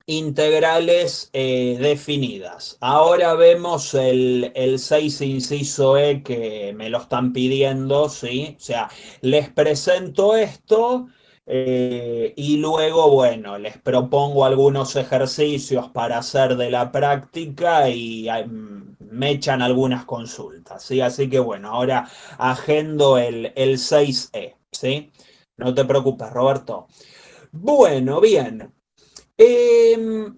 Integrales definidas. Ahora vemos el 6 inciso E que me lo están pidiendo, ¿sí? O sea, les presento esto y luego, bueno, les propongo algunos ejercicios para hacer de la práctica y me echan algunas consultas, ¿sí? Así que, bueno, ahora agendo el 6E, ¿sí? No te preocupes, Roberto. Bueno, bien.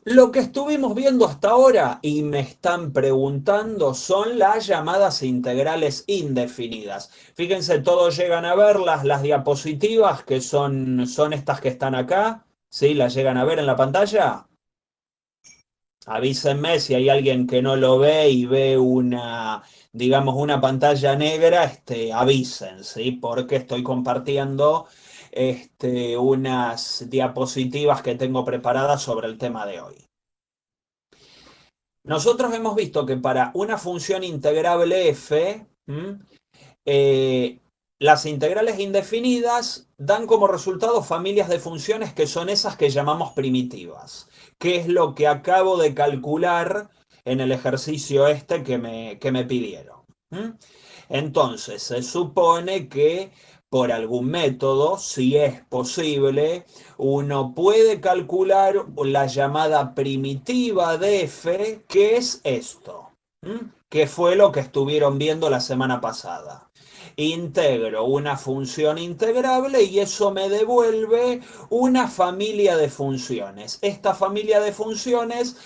Lo que estuvimos viendo hasta ahora y me están preguntando son las llamadas integrales indefinidas. Fíjense, todos llegan a ver las diapositivas que son estas que están acá. ¿Sí? ¿Las llegan a ver en la pantalla? Avísenme si hay alguien que no lo ve y ve digamos, una pantalla negra, avisen, ¿sí? Porque estoy compartiendo unas diapositivas que tengo preparadas sobre el tema de hoy. Nosotros hemos visto que para una función integrable f, eh, las integrales indefinidas dan como resultado familias de funciones que son esas que llamamos primitivas, que es lo que acabo de calcular en el ejercicio que me pidieron. Entonces, se supone que por algún método, si es posible, uno puede calcular la llamada primitiva de f, que es esto, que fue lo que estuvieron viendo la semana pasada. Integro una función integrable y eso me devuelve una familia de funciones. Esta familia de funciones,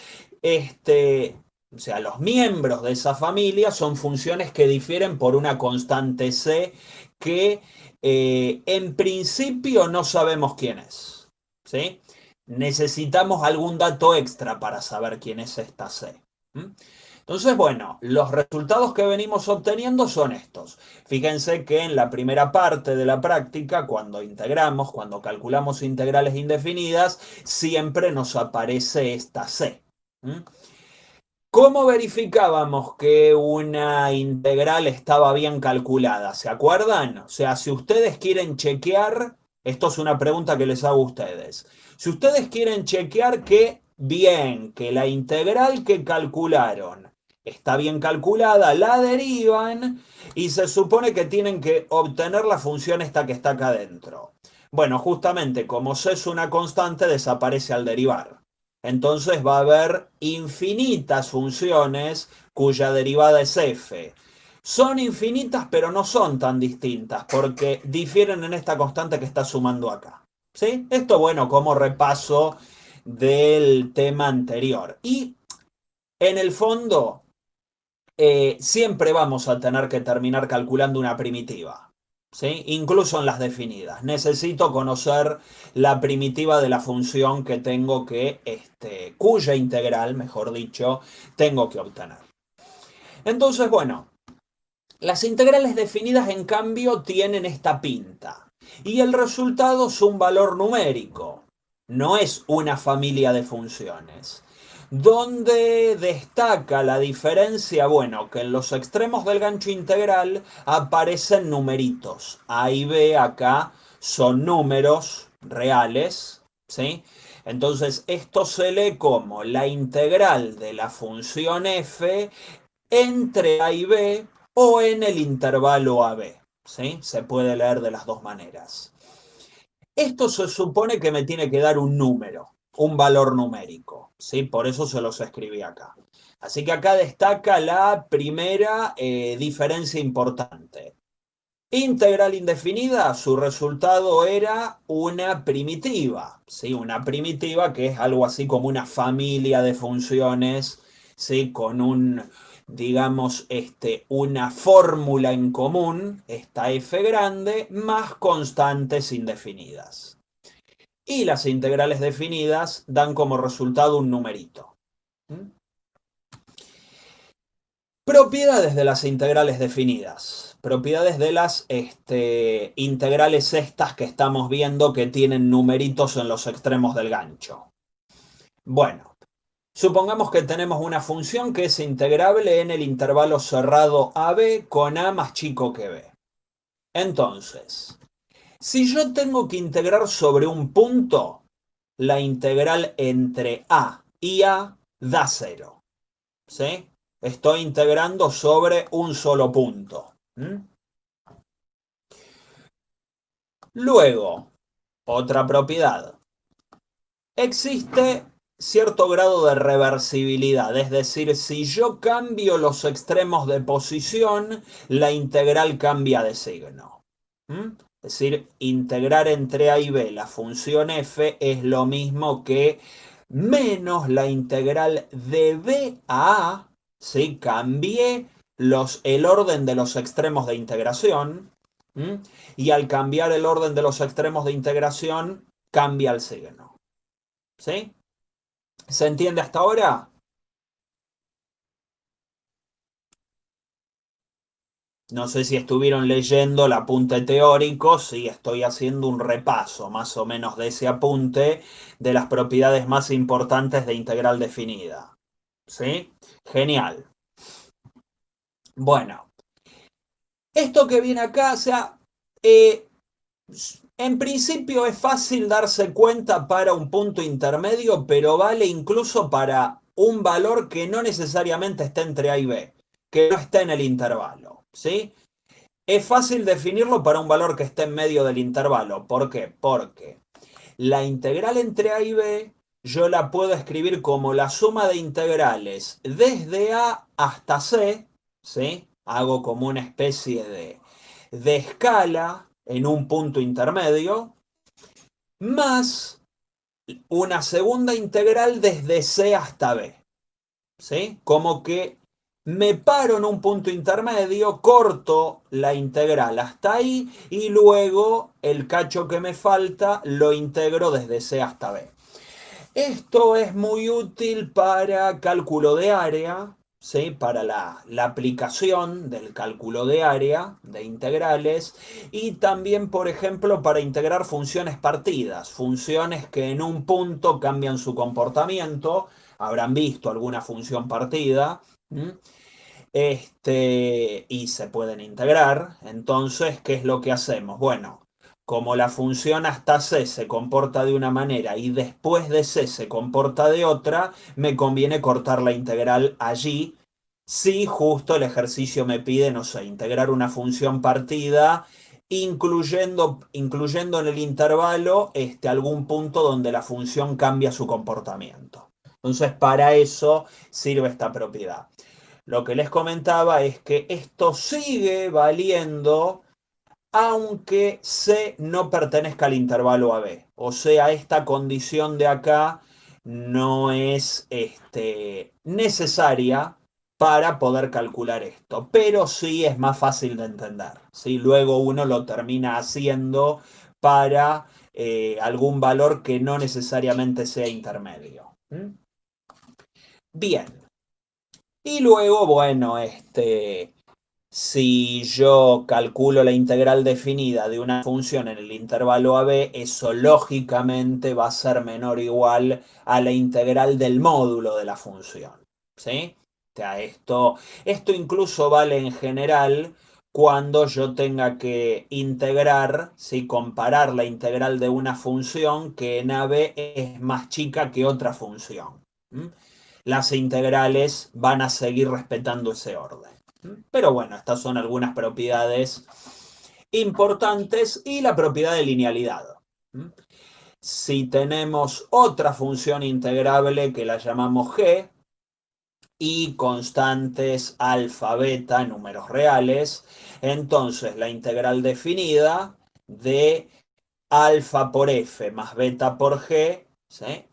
o sea, los miembros de esa familia son funciones que difieren por una constante c que en principio no sabemos quién es. ¿Sí? Necesitamos algún dato extra para saber quién es esta c. Entonces, bueno, los resultados que venimos obteniendo son estos. Fíjense que en la primera parte de la práctica, cuando integramos, cuando calculamos integrales indefinidas, siempre nos aparece esta c. ¿Cómo verificábamos que una integral estaba bien calculada? ¿Se acuerdan? O sea, si ustedes quieren chequear, esto es una pregunta que les hago a ustedes. Si ustedes quieren chequear que bien, que la integral que calcularon está bien calculada, la derivan y se supone que tienen que obtener la función esta que está acá adentro. Bueno, justamente como C es una constante, desaparece al derivar. Entonces va a haber infinitas funciones cuya derivada es f. Son infinitas pero no son tan distintas porque difieren en esta constante que está sumando acá. ¿Sí? Esto, bueno, como repaso del tema anterior. Y en el fondo, siempre vamos a tener que terminar calculando una primitiva. ¿Sí? Incluso en las definidas. Necesito conocer la primitiva de la función que tengo cuya integral, mejor dicho, tengo que obtener. Entonces, bueno, las integrales definidas en cambio tienen esta pinta. Y el resultado es un valor numérico. No es una familia de funciones. ¿Dónde destaca la diferencia? Bueno, que en los extremos del gancho integral aparecen numeritos. A y B acá son números reales, ¿sí? Entonces esto se lee como la integral de la función f entre A y B o en el intervalo AB, ¿sí? Se puede leer de las dos maneras. Esto se supone que me tiene que dar un número, un valor numérico, ¿sí? Por eso se los escribí acá. Así que acá destaca la primera diferencia importante. Integral indefinida, su resultado era una primitiva, ¿sí? Una primitiva que es algo así como una familia de funciones, ¿sí? Con digamos, una fórmula en común, esta f grande, más constantes indefinidas. Y las integrales definidas dan como resultado un numerito. Propiedades de las integrales definidas. Propiedades de las integrales estas que estamos viendo que tienen numeritos en los extremos del gancho. Bueno, supongamos que tenemos una función que es integrable en el intervalo cerrado AB con A más chico que B. Entonces, si yo tengo que integrar sobre un punto, la integral entre a y a da 0. ¿Sí? Estoy integrando sobre un solo punto. Luego, otra propiedad. Existe cierto grado de reversibilidad, es decir, si yo cambio los extremos de posición, la integral cambia de signo. Es decir, integrar entre a y b la función f es lo mismo que menos la integral de b a a, ¿sí? Cambié el orden de los extremos de integración, y al cambiar el orden de los extremos de integración, cambia el signo. ¿Sí? ¿Se entiende hasta ahora? No sé si estuvieron leyendo el apunte teórico, sí estoy haciendo un repaso más o menos de ese apunte de las propiedades más importantes de integral definida. ¿Sí? Genial. Bueno, esto que viene acá, o sea, en principio es fácil darse cuenta para un punto intermedio, pero vale incluso para un valor que no necesariamente está entre A y B, que no está en el intervalo, ¿sí? Es fácil definirlo para un valor que esté en medio del intervalo. ¿Por qué? Porque la integral entre A y B yo la puedo escribir como la suma de integrales desde A hasta C, ¿sí? Hago como una especie de escala en un punto intermedio, más una segunda integral desde C hasta B, ¿sí? Como que me paro en un punto intermedio, corto la integral hasta ahí y luego el cacho que me falta lo integro desde C hasta B. Esto es muy útil para cálculo de área, ¿sí? Para la aplicación del cálculo de área de integrales y también, por ejemplo, para integrar funciones partidas, funciones que en un punto cambian su comportamiento. Habrán visto alguna función partida. Y se pueden integrar. Entonces, ¿qué es lo que hacemos? Bueno, como la función hasta C se comporta de una manera y después de C se comporta de otra, me conviene cortar la integral allí. Si justo el ejercicio me pide, no sé, integrar una función partida, incluyendo en el intervalo algún punto donde la función cambia su comportamiento. Entonces, para eso sirve esta propiedad. Lo que les comentaba es que esto sigue valiendo aunque C no pertenezca al intervalo AB. O sea, esta condición de acá no es necesaria para poder calcular esto, pero sí es más fácil de entender. ¿Sí? Luego uno lo termina haciendo para algún valor que no necesariamente sea intermedio. Bien. Y luego, bueno, si yo calculo la integral definida de una función en el intervalo AB, eso lógicamente va a ser menor o igual a la integral del módulo de la función. ¿Sí? O sea, esto incluso vale en general cuando yo tenga que integrar, ¿sí? Comparar la integral de una función que en AB es más chica que otra función. Las integrales van a seguir respetando ese orden. Pero bueno, estas son algunas propiedades importantes y la propiedad de linealidad. Si tenemos otra función integrable que la llamamos g y constantes alfa, beta, números reales, entonces la integral definida de alfa por f más beta por g, ¿sí?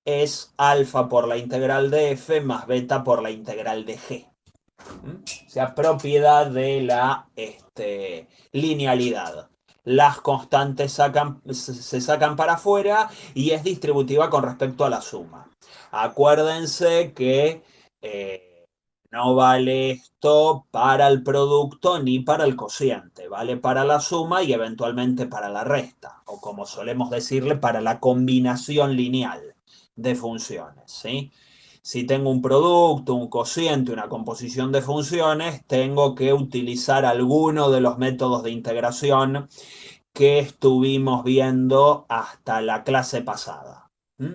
Es alfa por la integral de f más beta por la integral de g. O sea, propiedad de la linealidad. Las constantes se sacan para afuera y es distributiva con respecto a la suma. Acuérdense que no vale esto para el producto ni para el cociente, vale para la suma y eventualmente para la resta, o como solemos decirle, para la combinación lineal de funciones, ¿sí? Si tengo un producto, un cociente, una composición de funciones, tengo que utilizar alguno de los métodos de integración que estuvimos viendo hasta la clase pasada. ¿Mm?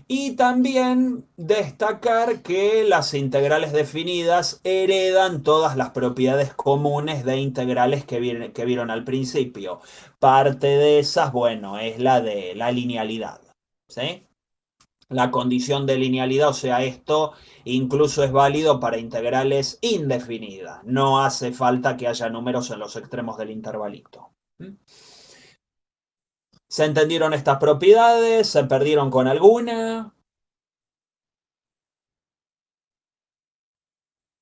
Y también destacar que las integrales definidas heredan todas las propiedades comunes de integrales que vieron al principio. Parte de esas, bueno, es la de la linealidad, ¿sí? La condición de linealidad, o sea, esto incluso es válido para integrales indefinidas. No hace falta que haya números en los extremos del intervalito. ¿Mm? ¿Se entendieron estas propiedades? ¿Se perdieron con alguna?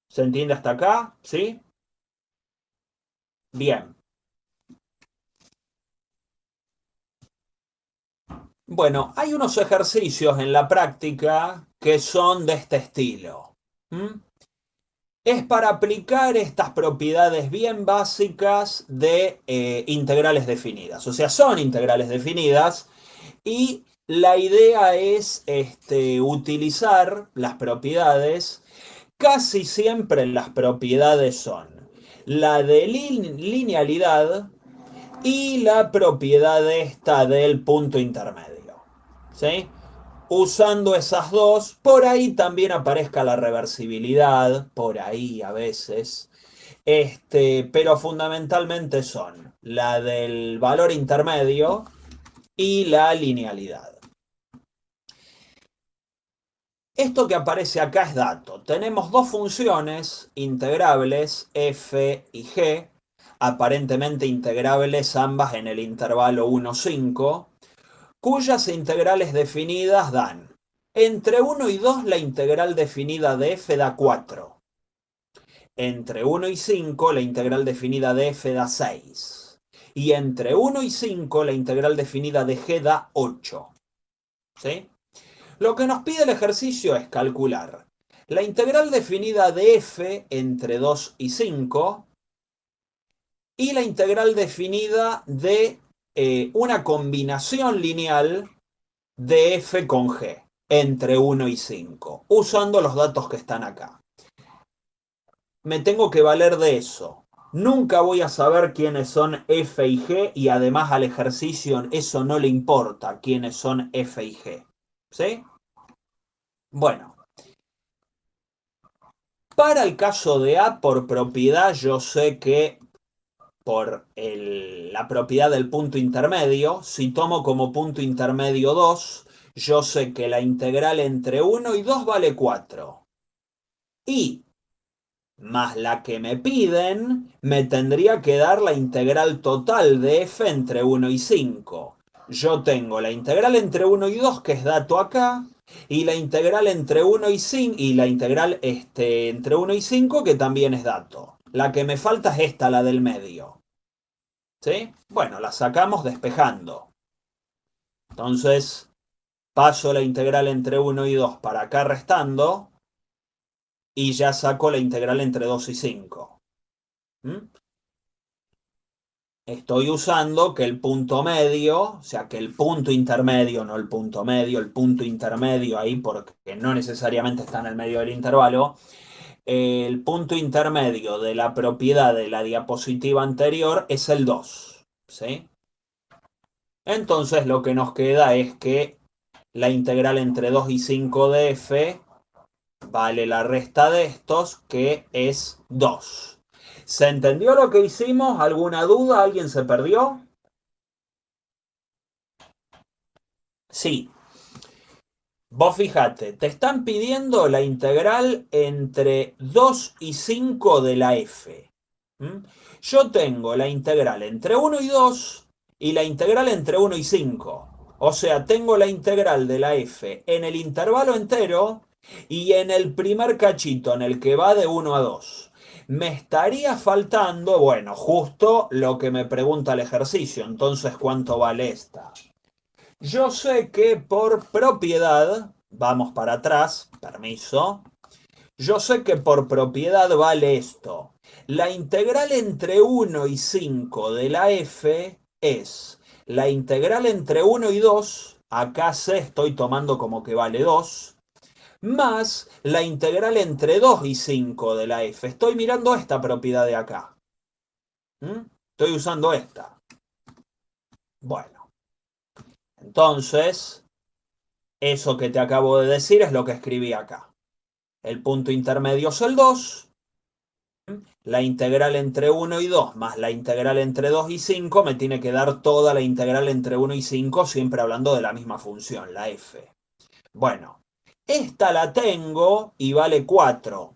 ¿Se entiende hasta acá? ¿Sí? Bien. Bueno, hay unos ejercicios en la práctica que son de este estilo. ¿Mm? Es para aplicar estas propiedades bien básicas de integrales definidas. O sea, son integrales definidas y la idea es utilizar las propiedades. Casi siempre las propiedades son la de linealidad y la propiedad esta del punto intermedio. ¿Sí? Usando esas dos, por ahí también aparezca la reversibilidad, por ahí a veces, pero fundamentalmente son la del valor intermedio y la linealidad. Esto que aparece acá es dato. Tenemos dos funciones integrables, f y g, aparentemente integrables ambas en el intervalo 1, 5, cuyas integrales definidas dan entre 1 y 2 la integral definida de f da 4. Entre 1 y 5 la integral definida de f da 6. Y entre 1 y 5 la integral definida de g da 8. ¿Sí? Lo que nos pide el ejercicio es calcular la integral definida de f entre 2 y 5 y la integral definida de una combinación lineal de f con g entre 1 y 5, usando los datos que están acá. Me tengo que valer de eso. Nunca voy a saber quiénes son f y g y además al ejercicio eso no le importa quiénes son f y g. ¿Sí? Bueno, para el caso de A, por propiedad, yo sé que por la propiedad del punto intermedio, si tomo como punto intermedio 2, yo sé que la integral entre 1 y 2 vale 4. Y más la que me piden, me tendría que dar la integral total de f entre 1 y 5. Yo tengo la integral entre 1 y 2, que es dato acá, y la integral entre 1 y 5, y la integral entre 1 y 5, que también es dato. La que me falta es esta, la del medio. ¿Sí? Bueno, la sacamos despejando. Entonces, paso la integral entre 1 y 2 para acá restando, y ya saco la integral entre 2 y 5. ¿Mm? Estoy usando que el punto medio, o sea, que el punto intermedio, no el punto medio, el punto intermedio ahí, porque no necesariamente está en el medio del intervalo, el punto intermedio de la propiedad de la diapositiva anterior es el 2, ¿sí? Entonces lo que nos queda es que la integral entre 2 y 5 de f vale la resta de estos, que es 2. ¿Se entendió lo que hicimos? ¿Alguna duda? ¿Alguien se perdió? Sí. Vos fijate, te están pidiendo la integral entre 2 y 5 de la f. ¿Mm? Yo tengo la integral entre 1 y 2 y la integral entre 1 y 5. O sea, tengo la integral de la f en el intervalo entero y en el primer cachito, en el que va de 1 a 2. Me estaría faltando, bueno, justo lo que me pregunta el ejercicio. Entonces, ¿cuánto vale esta? Yo sé que por propiedad, vamos para atrás, permiso, yo sé que por propiedad vale esto. La integral entre 1 y 5 de la f es la integral entre 1 y 2, acá sé, estoy tomando como que vale 2, más la integral entre 2 y 5 de la f. Estoy mirando esta propiedad de acá. ¿Mm? Estoy usando esta. Bueno, entonces Eso que te acabo de decir es lo que escribí acá. El punto intermedio es el 2. La integral entre 1 y 2 más la integral entre 2 y 5 me tiene que dar toda la integral entre 1 y 5, siempre hablando de la misma función, la f. Bueno, esta la tengo y vale 4.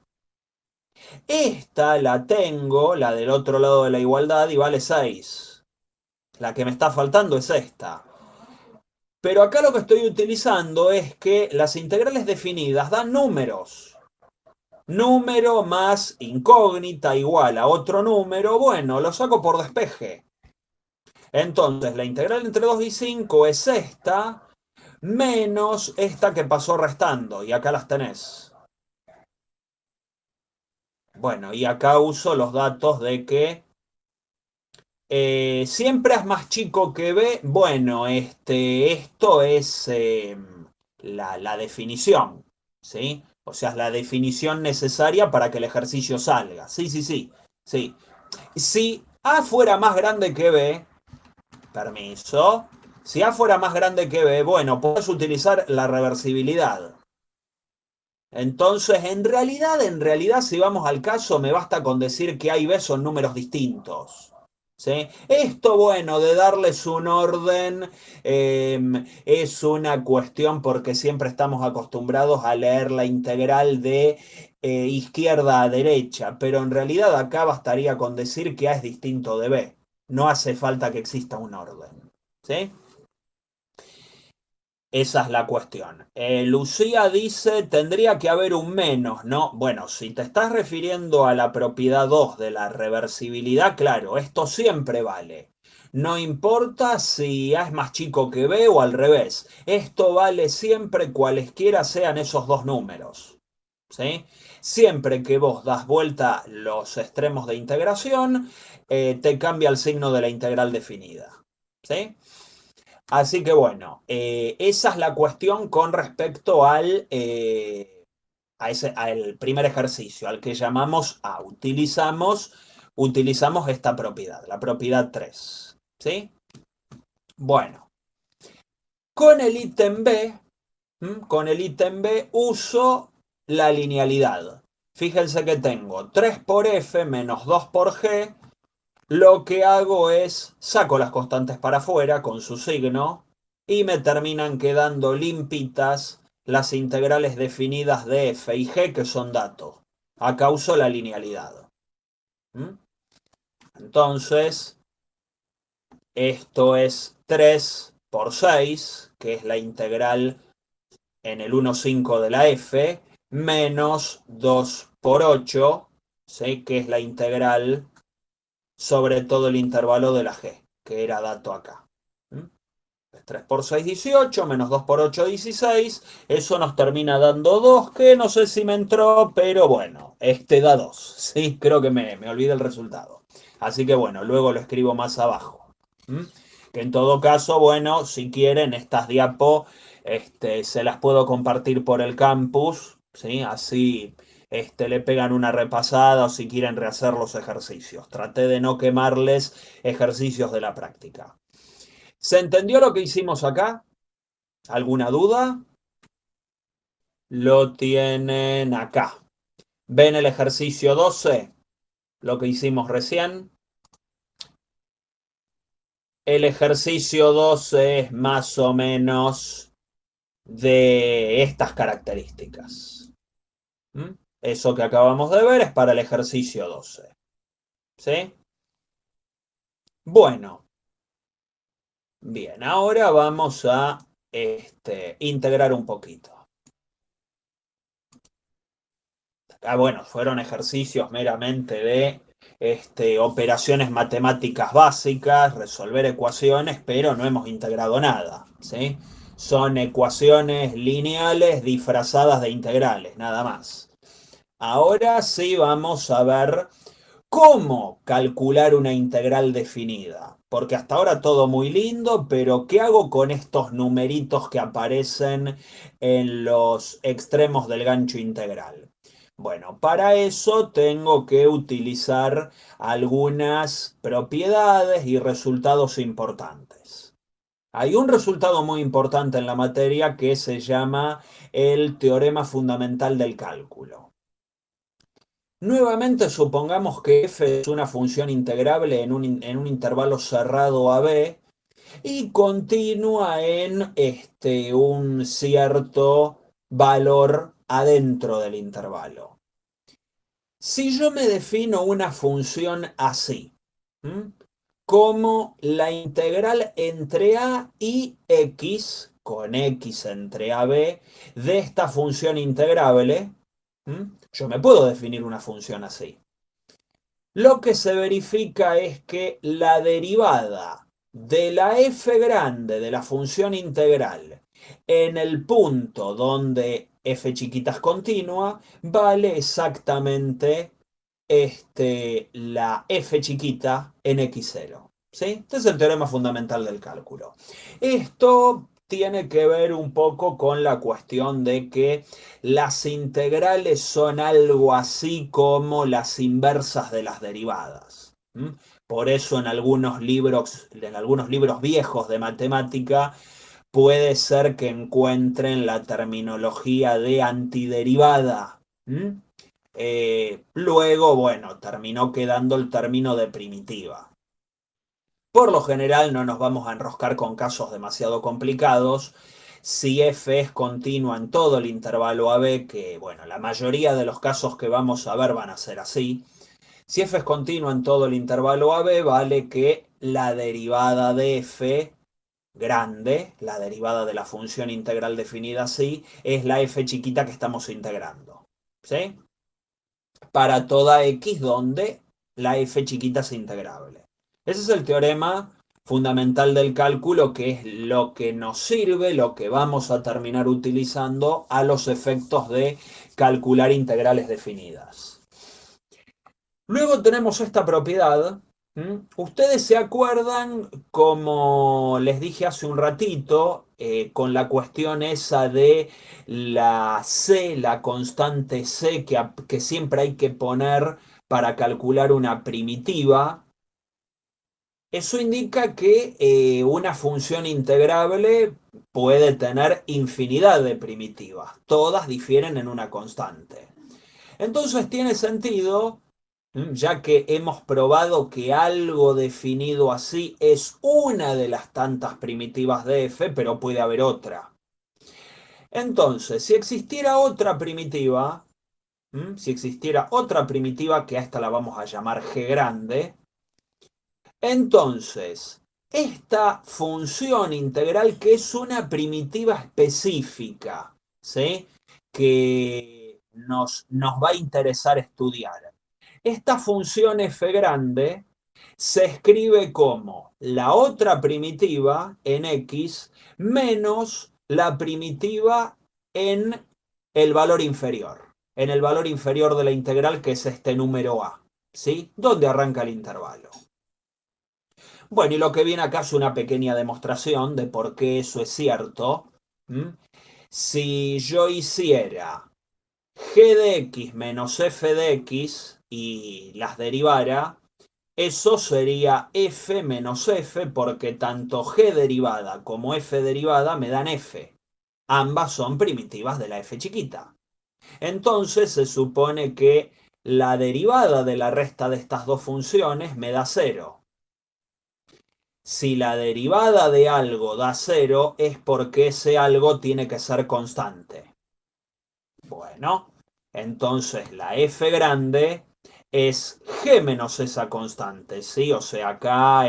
Esta la tengo, la del otro lado de la igualdad, y vale 6. La que me está faltando es esta. Pero acá lo que estoy utilizando es que las integrales definidas dan números. Número más incógnita igual a otro número, bueno, lo saco por despeje. Entonces, la integral entre 2 y 5 es esta, menos esta que pasó restando, y acá las tenés. Bueno, y acá uso los datos de que siempre es más chico que B. Bueno, esto es la definición, ¿sí? O sea, es la definición necesaria para que el ejercicio salga. Sí, sí, sí, sí. Si A fuera más grande que B, permiso, si A fuera más grande que B, bueno, puedes utilizar la reversibilidad. Entonces, en realidad, si vamos al caso, me basta con decir que A y B son números distintos. ¿Sí? Esto, bueno, de darles un orden es una cuestión porque siempre estamos acostumbrados a leer la integral de izquierda a derecha, pero en realidad acá bastaría con decir que A es distinto de B. No hace falta que exista un orden. ¿Sí? Esa es la cuestión. Lucía dice, tendría que haber un menos, ¿no? Bueno, si te estás refiriendo a la propiedad 2 de la reversibilidad, claro, esto siempre vale. No importa si A es más chico que B o al revés. Esto vale siempre cualesquiera sean esos dos números. ¿Sí? Siempre que vos das vuelta los extremos de integración, te cambia el signo de la integral definida. ¿Sí? Así que bueno, esa es la cuestión con respecto al primer ejercicio, al que llamamos A. Utilizamos esta propiedad, la propiedad 3. ¿Sí? Bueno, con el ítem B, con el ítem B uso la linealidad. Fíjense que tengo 3 por F menos 2 por G. Lo que hago es saco las constantes para afuera con su signo y me terminan quedando limpitas las integrales definidas de f y g que son datos. Acá uso la linealidad. Entonces, esto es 3 por 6, que es la integral en el 1,5 de la f, menos 2 por 8, ¿sí? Que es la integral sobre todo el intervalo de la g, que era dato acá. 3 por 6, 18, menos 2 por 8, 16. Eso nos termina dando 2, que no sé si me entró, pero bueno, este da 2. Sí, creo que me olvidé el resultado. Así que bueno, luego lo escribo más abajo. Que en todo caso, bueno, si quieren, estas diapos se las puedo compartir por el campus, ¿sí? Así le pegan una repasada o si quieren rehacer los ejercicios. Traté de no quemarles ejercicios de la práctica. ¿Se entendió lo que hicimos acá? ¿Alguna duda? Lo tienen acá. ¿Ven el ejercicio 12? Lo que hicimos recién. El ejercicio 12 es más o menos de estas características. Eso que acabamos de ver es para el ejercicio 12. ¿Sí? Bueno, bien, ahora vamos a integrar un poquito. Bueno, fueron ejercicios meramente de operaciones matemáticas básicas, resolver ecuaciones, pero no hemos integrado nada, ¿sí? Son ecuaciones lineales disfrazadas de integrales, nada más. Ahora sí vamos a ver cómo calcular una integral definida. Porque hasta ahora todo muy lindo, pero ¿qué hago con estos numeritos que aparecen en los extremos del gancho integral? Bueno, para eso tengo que utilizar algunas propiedades y resultados importantes. Hay un resultado muy importante en la materia que se llama el teorema fundamental del cálculo. Nuevamente supongamos que f es una función integrable en un intervalo cerrado a b y continúa en un cierto valor adentro del intervalo. Si yo me defino una función así, ¿m? Como la integral entre a y x, con x entre a, b, de esta función integrable, yo me puedo definir una función así. Lo que se verifica es que la derivada de la f grande de la función integral en el punto donde f chiquita es continua vale exactamente la f chiquita en x0. ¿Sí? Este es el teorema fundamental del cálculo. Esto tiene que ver un poco con la cuestión de que las integrales son algo así como las inversas de las derivadas. Por eso en algunos libros viejos de matemática puede ser que encuentren la terminología de antiderivada. Luego, bueno, terminó quedando el término de primitiva. Por lo general no nos vamos a enroscar con casos demasiado complicados. Si f es continua en todo el intervalo AB, que bueno, la mayoría de los casos que vamos a ver van a ser así. Si f es continua en todo el intervalo AB, vale que la derivada de f grande, la derivada de la función integral definida así, es la f chiquita que estamos integrando. ¿Sí? Para toda x donde la f chiquita es integrable. Ese es el teorema fundamental del cálculo, que es lo que nos sirve, lo que vamos a terminar utilizando a los efectos de calcular integrales definidas. Luego tenemos esta propiedad. Ustedes se acuerdan, como les dije hace un ratito, con la cuestión esa de la C, la constante C que siempre hay que poner para calcular una primitiva. Eso indica que una función integrable puede tener infinidad de primitivas. Todas difieren en una constante. Entonces tiene sentido, ya que hemos probado que algo definido así es una de las tantas primitivas de f, pero puede haber otra. Entonces, si existiera otra primitiva, que a esta la vamos a llamar g grande, entonces, esta función integral que es una primitiva específica, ¿sí? Que nos va a interesar estudiar. Esta función f grande se escribe como la otra primitiva en x menos la primitiva en el valor inferior. En el valor inferior de la integral, que es este número a. ¿Sí? ¿Dónde arranca el intervalo? Bueno, y lo que viene acá es una pequeña demostración de por qué eso es cierto. Si yo hiciera g de x menos f de x y las derivara, eso sería f menos f, porque tanto g derivada como f derivada me dan f. Ambas son primitivas de la f chiquita. Entonces se supone que la derivada de la resta de estas dos funciones me da 0. Si la derivada de algo da 0 es porque ese algo tiene que ser constante. Bueno, entonces la f grande es g menos esa constante, ¿sí? O sea, acá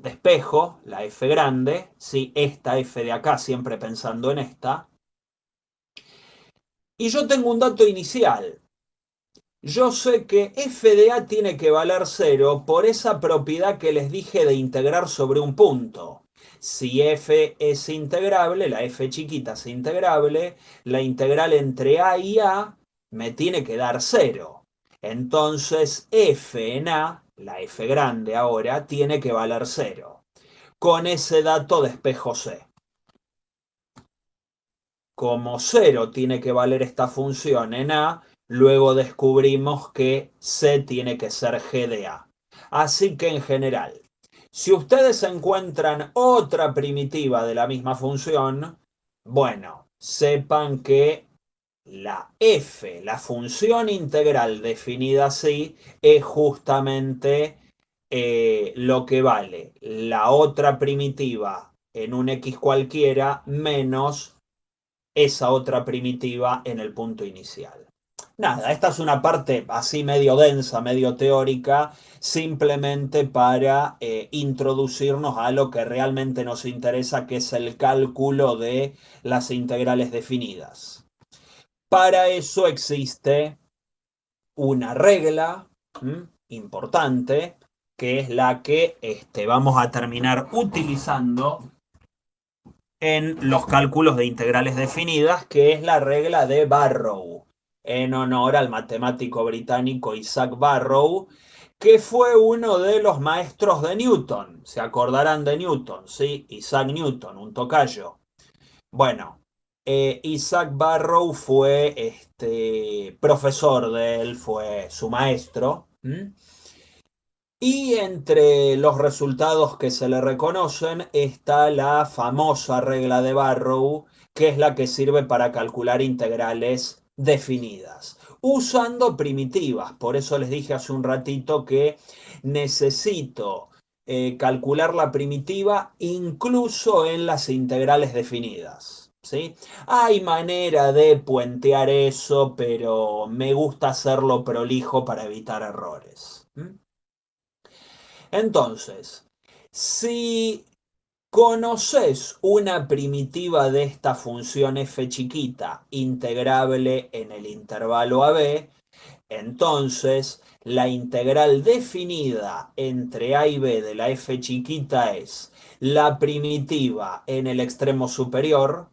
despejo la f grande, ¿sí? Esta f de acá, siempre pensando en esta. Y yo tengo un dato inicial. Yo sé que f de a tiene que valer 0 por esa propiedad que les dije de integrar sobre un punto. Si f es integrable, la f chiquita es integrable, la integral entre a y a me tiene que dar 0. Entonces f en a, la f grande ahora, tiene que valer 0. Con ese dato despejo c. Como 0 tiene que valer esta función en a, luego descubrimos que c tiene que ser g de a. Así que en general, Si ustedes encuentran otra primitiva de la misma función, bueno, sepan que la f, la función integral definida así, es justamente lo que vale la otra primitiva en un x cualquiera menos esa otra primitiva en el punto inicial. Nada, esta es una parte así medio densa, medio teórica, simplemente para introducirnos a lo que realmente nos interesa, que es el cálculo de las integrales definidas. Para eso existe una regla importante, que es la que vamos a terminar utilizando en los cálculos de integrales definidas, que es la regla de Barrow, en honor al matemático británico Isaac Barrow, que fue uno de los maestros de Newton. Se acordarán de Newton, ¿sí? Isaac Newton, un tocayo. Bueno, Isaac Barrow fue profesor de él, fue su maestro. Y entre los resultados que se le reconocen está la famosa regla de Barrow, que es la que sirve para calcular integrales definidas, usando primitivas. Por eso les dije hace un ratito que necesito calcular la primitiva incluso en las integrales definidas. ¿Sí? Hay manera de puentear eso, pero me gusta hacerlo prolijo para evitar errores. Entonces, si conoces una primitiva de esta función f chiquita integrable en el intervalo AB, entonces la integral definida entre a y b de la f chiquita es la primitiva en el extremo superior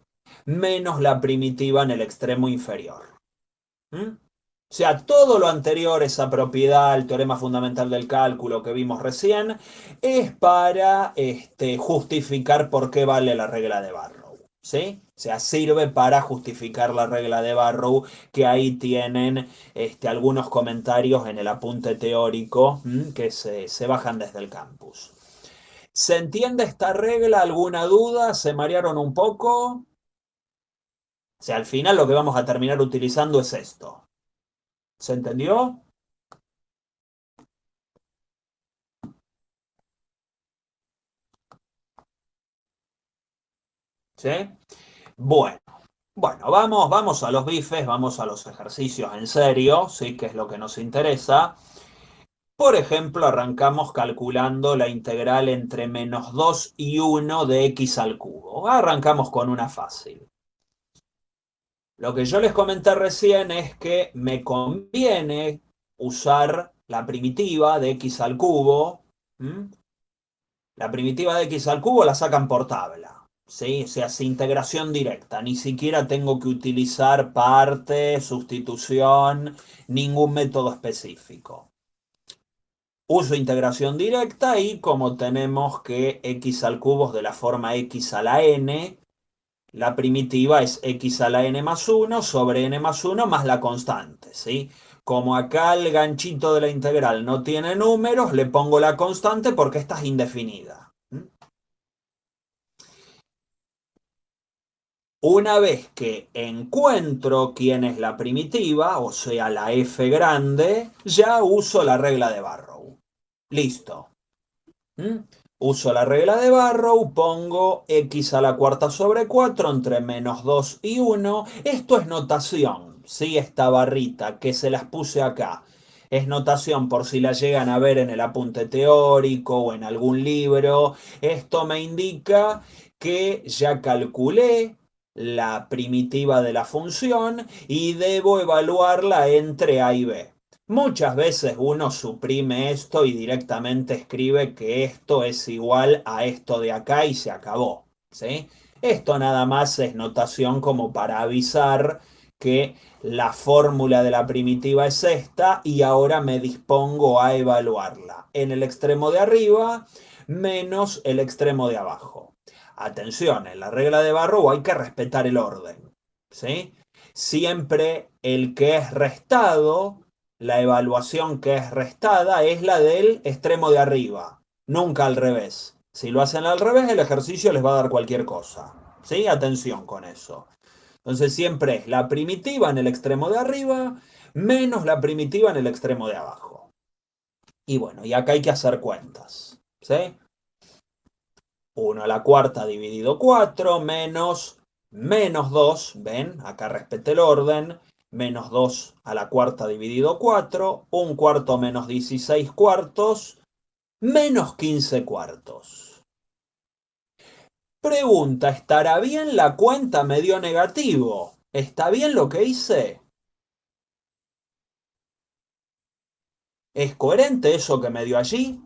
menos la primitiva en el extremo inferior. ¿Mm? O sea, todo lo anterior, esa propiedad, el teorema fundamental del cálculo que vimos recién, es para justificar por qué vale la regla de Barrow. ¿Sí? O sea, sirve para justificar la regla de Barrow, que ahí tienen algunos comentarios en el apunte teórico que se bajan desde el campus. ¿Se entiende esta regla? ¿Alguna duda? ¿Se marearon un poco? O sea, al final lo que vamos a terminar utilizando es esto. ¿Se entendió? ¿Sí? Bueno, vamos a los bifes, vamos a los ejercicios en serio, ¿sí? Que es lo que nos interesa. Por ejemplo, arrancamos calculando la integral entre menos 2 y 1 de x al cubo. Arrancamos con una fácil. Lo que yo les comenté recién es que me conviene usar la primitiva de x al cubo. La primitiva de x al cubo la sacan por tabla, ¿sí? O sea, es integración directa. Ni siquiera tengo que utilizar parte, sustitución, ningún método específico. Uso integración directa y como tenemos que x al cubo es de la forma x a la n, la primitiva es x a la n más 1 sobre n más 1 más la constante, ¿sí? Como acá el ganchito de la integral no tiene números, le pongo la constante porque esta es indefinida. Una vez que encuentro quién es la primitiva, o sea, la f grande, ya uso la regla de Barrow. Listo. Uso la regla de Barrow, pongo x a la cuarta sobre 4 entre menos 2 y 1. Esto es notación, ¿sí? Esta barrita que se las puse acá. Es notación por si la llegan a ver en el apunte teórico o en algún libro. Esto me indica que ya calculé la primitiva de la función y debo evaluarla entre a y b. Muchas veces uno suprime esto y directamente escribe que esto es igual a esto de acá y se acabó, ¿sí? Esto nada más es notación como para avisar que la fórmula de la primitiva es esta y ahora me dispongo a evaluarla en el extremo de arriba menos el extremo de abajo. Atención, en la regla de Barrow hay que respetar el orden, ¿sí? Siempre el que es restado, la evaluación que es restada es la del extremo de arriba. nunca al revés. Si lo hacen al revés, el ejercicio les va a dar cualquier cosa. ¿Sí? Atención con eso. Entonces siempre es la primitiva en el extremo de arriba menos la primitiva en el extremo de abajo. Y bueno, y acá hay que hacer cuentas. ¿Sí? 1 a la cuarta dividido 4 menos 2, ven, acá respete el orden, menos 2 a la cuarta dividido 4, un cuarto menos 16 cuartos, menos 15 cuartos. Pregunta, ¿estará bien la cuenta? Me dio negativo. ¿Está bien lo que hice? ¿Es coherente eso que me dio allí?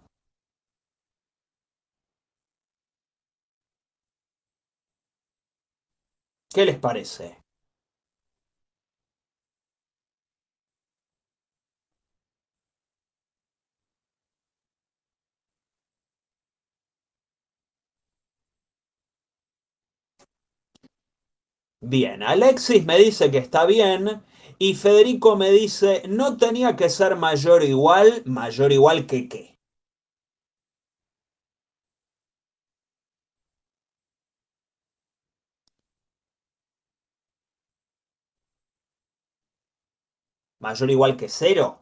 ¿Qué les parece? Bien, Alexis me dice que está bien y Federico me dice, no tenía que ser mayor igual que qué. Mayor igual que cero.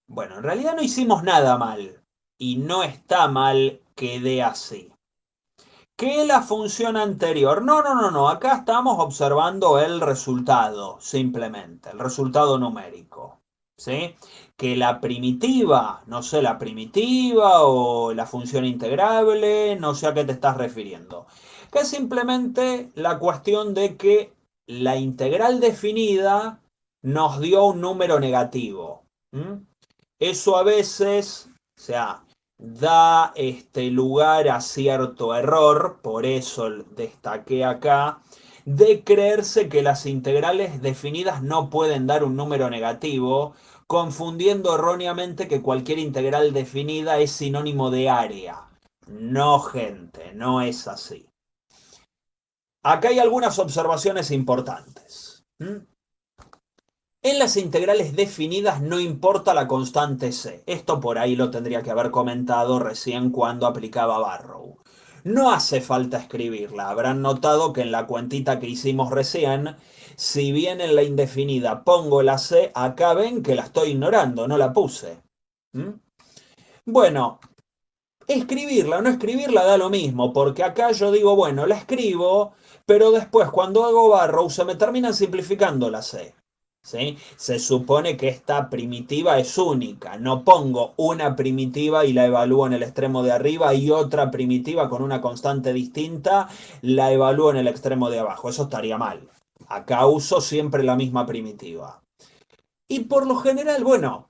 Bueno, en realidad no hicimos nada mal y no está mal que dé así. ¿Qué la función anterior? No. Acá estamos observando el resultado, simplemente, el resultado numérico. ¿Sí? Que la primitiva, no sé, la primitiva o la función integrable, no sé a qué te estás refiriendo. Que es simplemente la cuestión de que la integral definida nos dio un número negativo. ¿Mm? Eso a veces, o sea, da lugar a cierto error, por eso destaqué acá, de creerse que las integrales definidas no pueden dar un número negativo, confundiendo erróneamente que cualquier integral definida es sinónimo de área. No, gente, no es así. Acá hay algunas observaciones importantes. ¿Mm? En las integrales definidas no importa la constante c. Esto por ahí lo tendría que haber comentado recién cuando aplicaba Barrow. No hace falta escribirla. Habrán notado que en la cuentita que hicimos recién, si bien en la indefinida pongo la c, acá ven que la estoy ignorando, no la puse. ¿Mm? Bueno, escribirla o no escribirla da lo mismo, porque acá yo digo, bueno, la escribo, pero después cuando hago Barrow se me termina simplificando la C. ¿Sí? Se supone que esta primitiva es única. No pongo una primitiva y la evalúo en el extremo de arriba y otra primitiva con una constante distinta la evalúo en el extremo de abajo. Eso estaría mal. Acá uso siempre la misma primitiva. Y por lo general, bueno,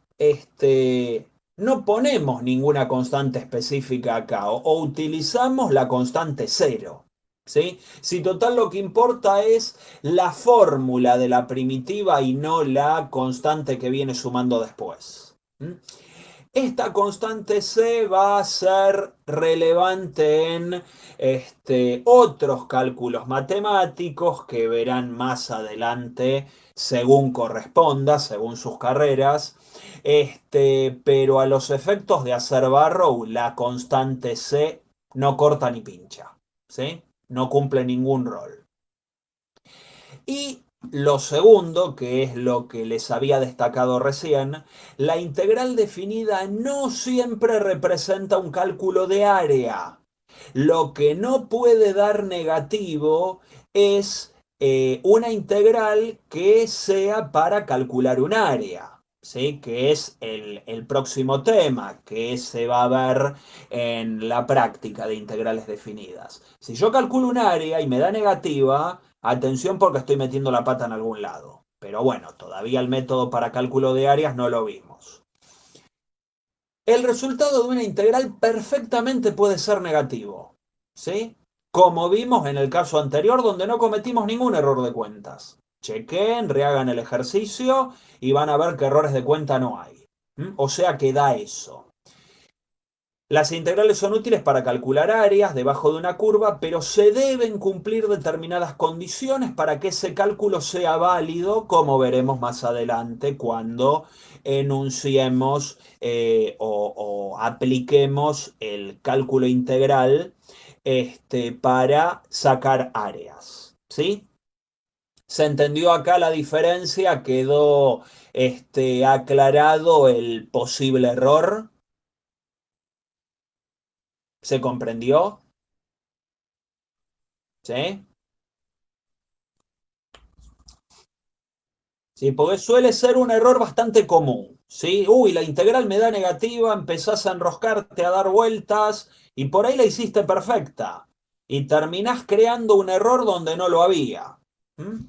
no ponemos ninguna constante específica acá o utilizamos la constante cero. ¿Sí? Si total lo que importa es la fórmula de la primitiva y no la constante que viene sumando después. ¿Mm? Esta constante C va a ser relevante en otros cálculos matemáticos que verán más adelante según corresponda, según sus carreras. Pero a los efectos de hacer Barrow, la constante C no corta ni pincha. ¿Sí? No cumple ningún rol. Y lo segundo, que es lo que les había destacado recién, la integral definida no siempre representa un cálculo de área. Lo que no puede dar negativo es una integral que sea para calcular un área. ¿Sí? Que es el próximo tema que se va a ver en la práctica de integrales definidas. Si yo calculo un área y me da negativa, atención porque estoy metiendo la pata en algún lado. Pero bueno, todavía el método para cálculo de áreas no lo vimos. El resultado de una integral perfectamente puede ser negativo, ¿sí? Como vimos en el caso anterior donde no cometimos ningún error de cuentas. Chequen, rehagan el ejercicio y van a ver que errores de cuenta no hay. ¿Mm? O sea que da eso. Las integrales son útiles para calcular áreas debajo de una curva, pero se deben cumplir determinadas condiciones para que ese cálculo sea válido, como veremos más adelante cuando enunciemos o apliquemos el cálculo integral para sacar áreas. ¿Sí? ¿Se entendió acá la diferencia? ¿Quedó aclarado el posible error? ¿Se comprendió? ¿Sí? Sí, porque suele ser un error bastante común. ¿Sí? Uy, la integral me da negativa, empezás a enroscarte, a dar vueltas y por ahí la hiciste perfecta. Y terminás creando un error donde no lo había. ¿Mm?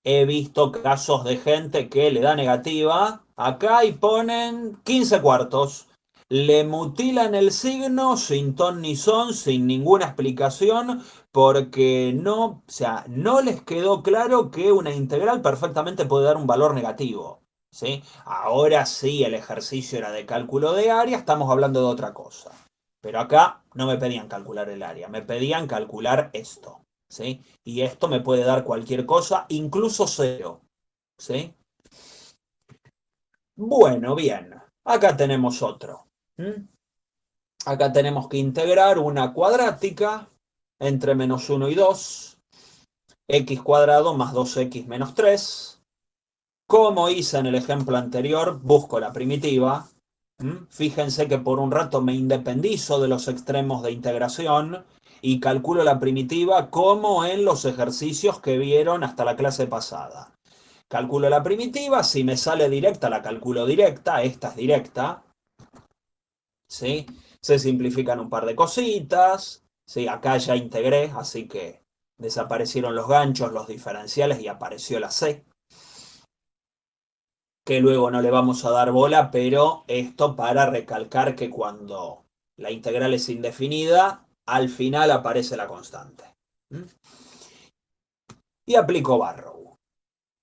He visto casos de gente que le da negativa acá y ponen 15 cuartos. Le mutilan el signo sin ton ni son, sin ninguna explicación, porque no, o sea, no les quedó claro que una integral perfectamente puede dar un valor negativo. ¿Sí? Ahora sí, el ejercicio era de cálculo de área, estamos hablando de otra cosa. Pero acá no me pedían calcular el área, me pedían calcular esto. ¿Sí? Y esto me puede dar cualquier cosa, incluso cero. ¿Sí? Bueno, bien. Acá tenemos otro. ¿Mm? Acá tenemos que integrar una cuadrática entre -1 y 2, x cuadrado más 2x menos 3. Como hice en el ejemplo anterior, busco la primitiva. Fíjense que por un rato me independizo de los extremos de integración y calculo la primitiva como en los ejercicios que vieron hasta la clase pasada. Calculo la primitiva, si me sale directa la calculo directa, esta es directa, ¿sí? Se simplifican un par de cositas, ¿sí? Acá ya integré, así que desaparecieron los ganchos, los diferenciales y apareció la C, que luego no le vamos a dar bola, pero esto para recalcar que cuando la integral es indefinida, al final aparece la constante. ¿Mm? Y aplico Barrow.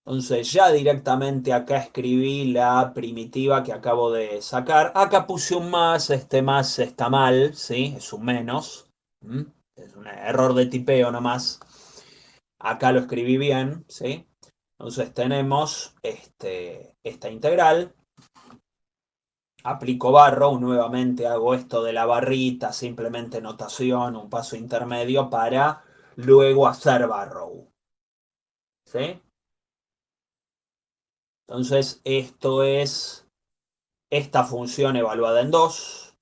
Entonces ya directamente acá escribí la primitiva que acabo de sacar. Acá puse un más, este más está mal, ¿sí? Es un menos. ¿Mm? Es un error de tipeo nomás. Acá lo escribí bien, ¿sí? Entonces tenemos esta integral. Aplico Barrow, nuevamente hago esto de la barrita, simplemente notación, un paso intermedio para luego hacer Barrow. ¿Sí? Entonces esto es esta función evaluada en 2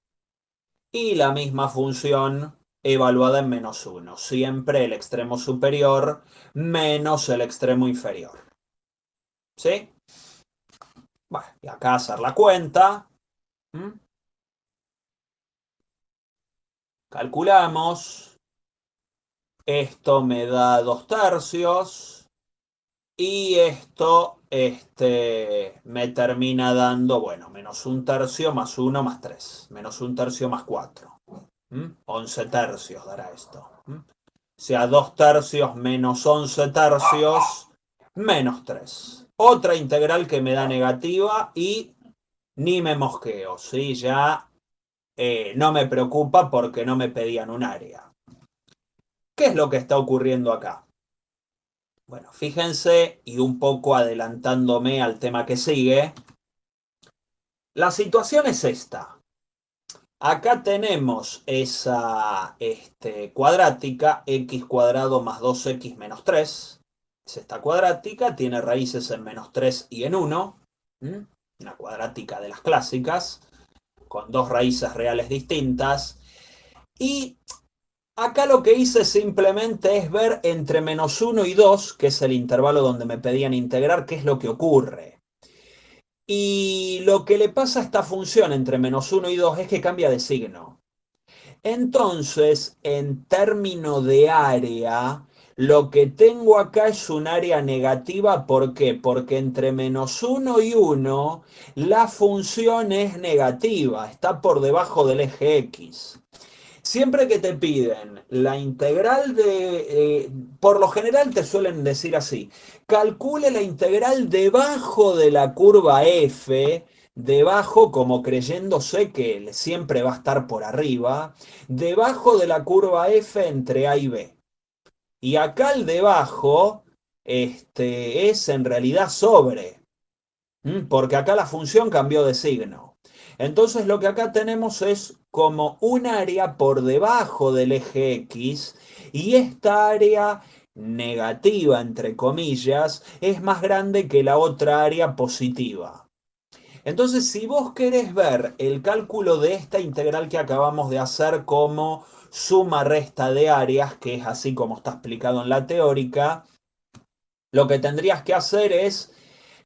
y la misma función evaluada en -1. Siempre el extremo superior menos el extremo inferior. ¿Sí? Bueno, y acá hacer la cuenta. ¿Mm? Calculamos. Esto me da 2 tercios. Y esto me termina dando, bueno, -1 tercio más 1 más 3. -1 tercio más 4. 11 tercios dará esto. O sea, 2 tercios menos 11 tercios menos 3. Otra integral que me da negativa y ni me mosqueo, ¿sí? Ya no me preocupa porque no me pedían un área. ¿Qué es lo que está ocurriendo acá? Bueno, fíjense, y un poco adelantándome al tema que sigue, la situación es esta. Acá tenemos esa cuadrática, x cuadrado más 2x menos 3. Es esta cuadrática, tiene raíces en -3 y en 1. Una cuadrática de las clásicas, con dos raíces reales distintas. Y acá lo que hice simplemente es ver entre -1 y 2, que es el intervalo donde me pedían integrar, qué es lo que ocurre. Y lo que le pasa a esta función entre -1 y 2 es que cambia de signo. Entonces, en términos de área, lo que tengo acá es un área negativa. ¿Por qué? Porque entre -1 y 1 la función es negativa, está por debajo del eje X. Siempre que te piden la integral por lo general te suelen decir así, calcule la integral debajo de la curva f debajo, como creyéndose que siempre va a estar por arriba, debajo de la curva f entre a y b. Y acá el debajo es en realidad sobre, porque acá la función cambió de signo. Entonces lo que acá tenemos es como un área por debajo del eje X y esta área negativa, entre comillas, es más grande que la otra área positiva. Entonces, si vos querés ver el cálculo de esta integral que acabamos de hacer como suma-resta de áreas, que es así como está explicado en la teórica, lo que tendrías que hacer es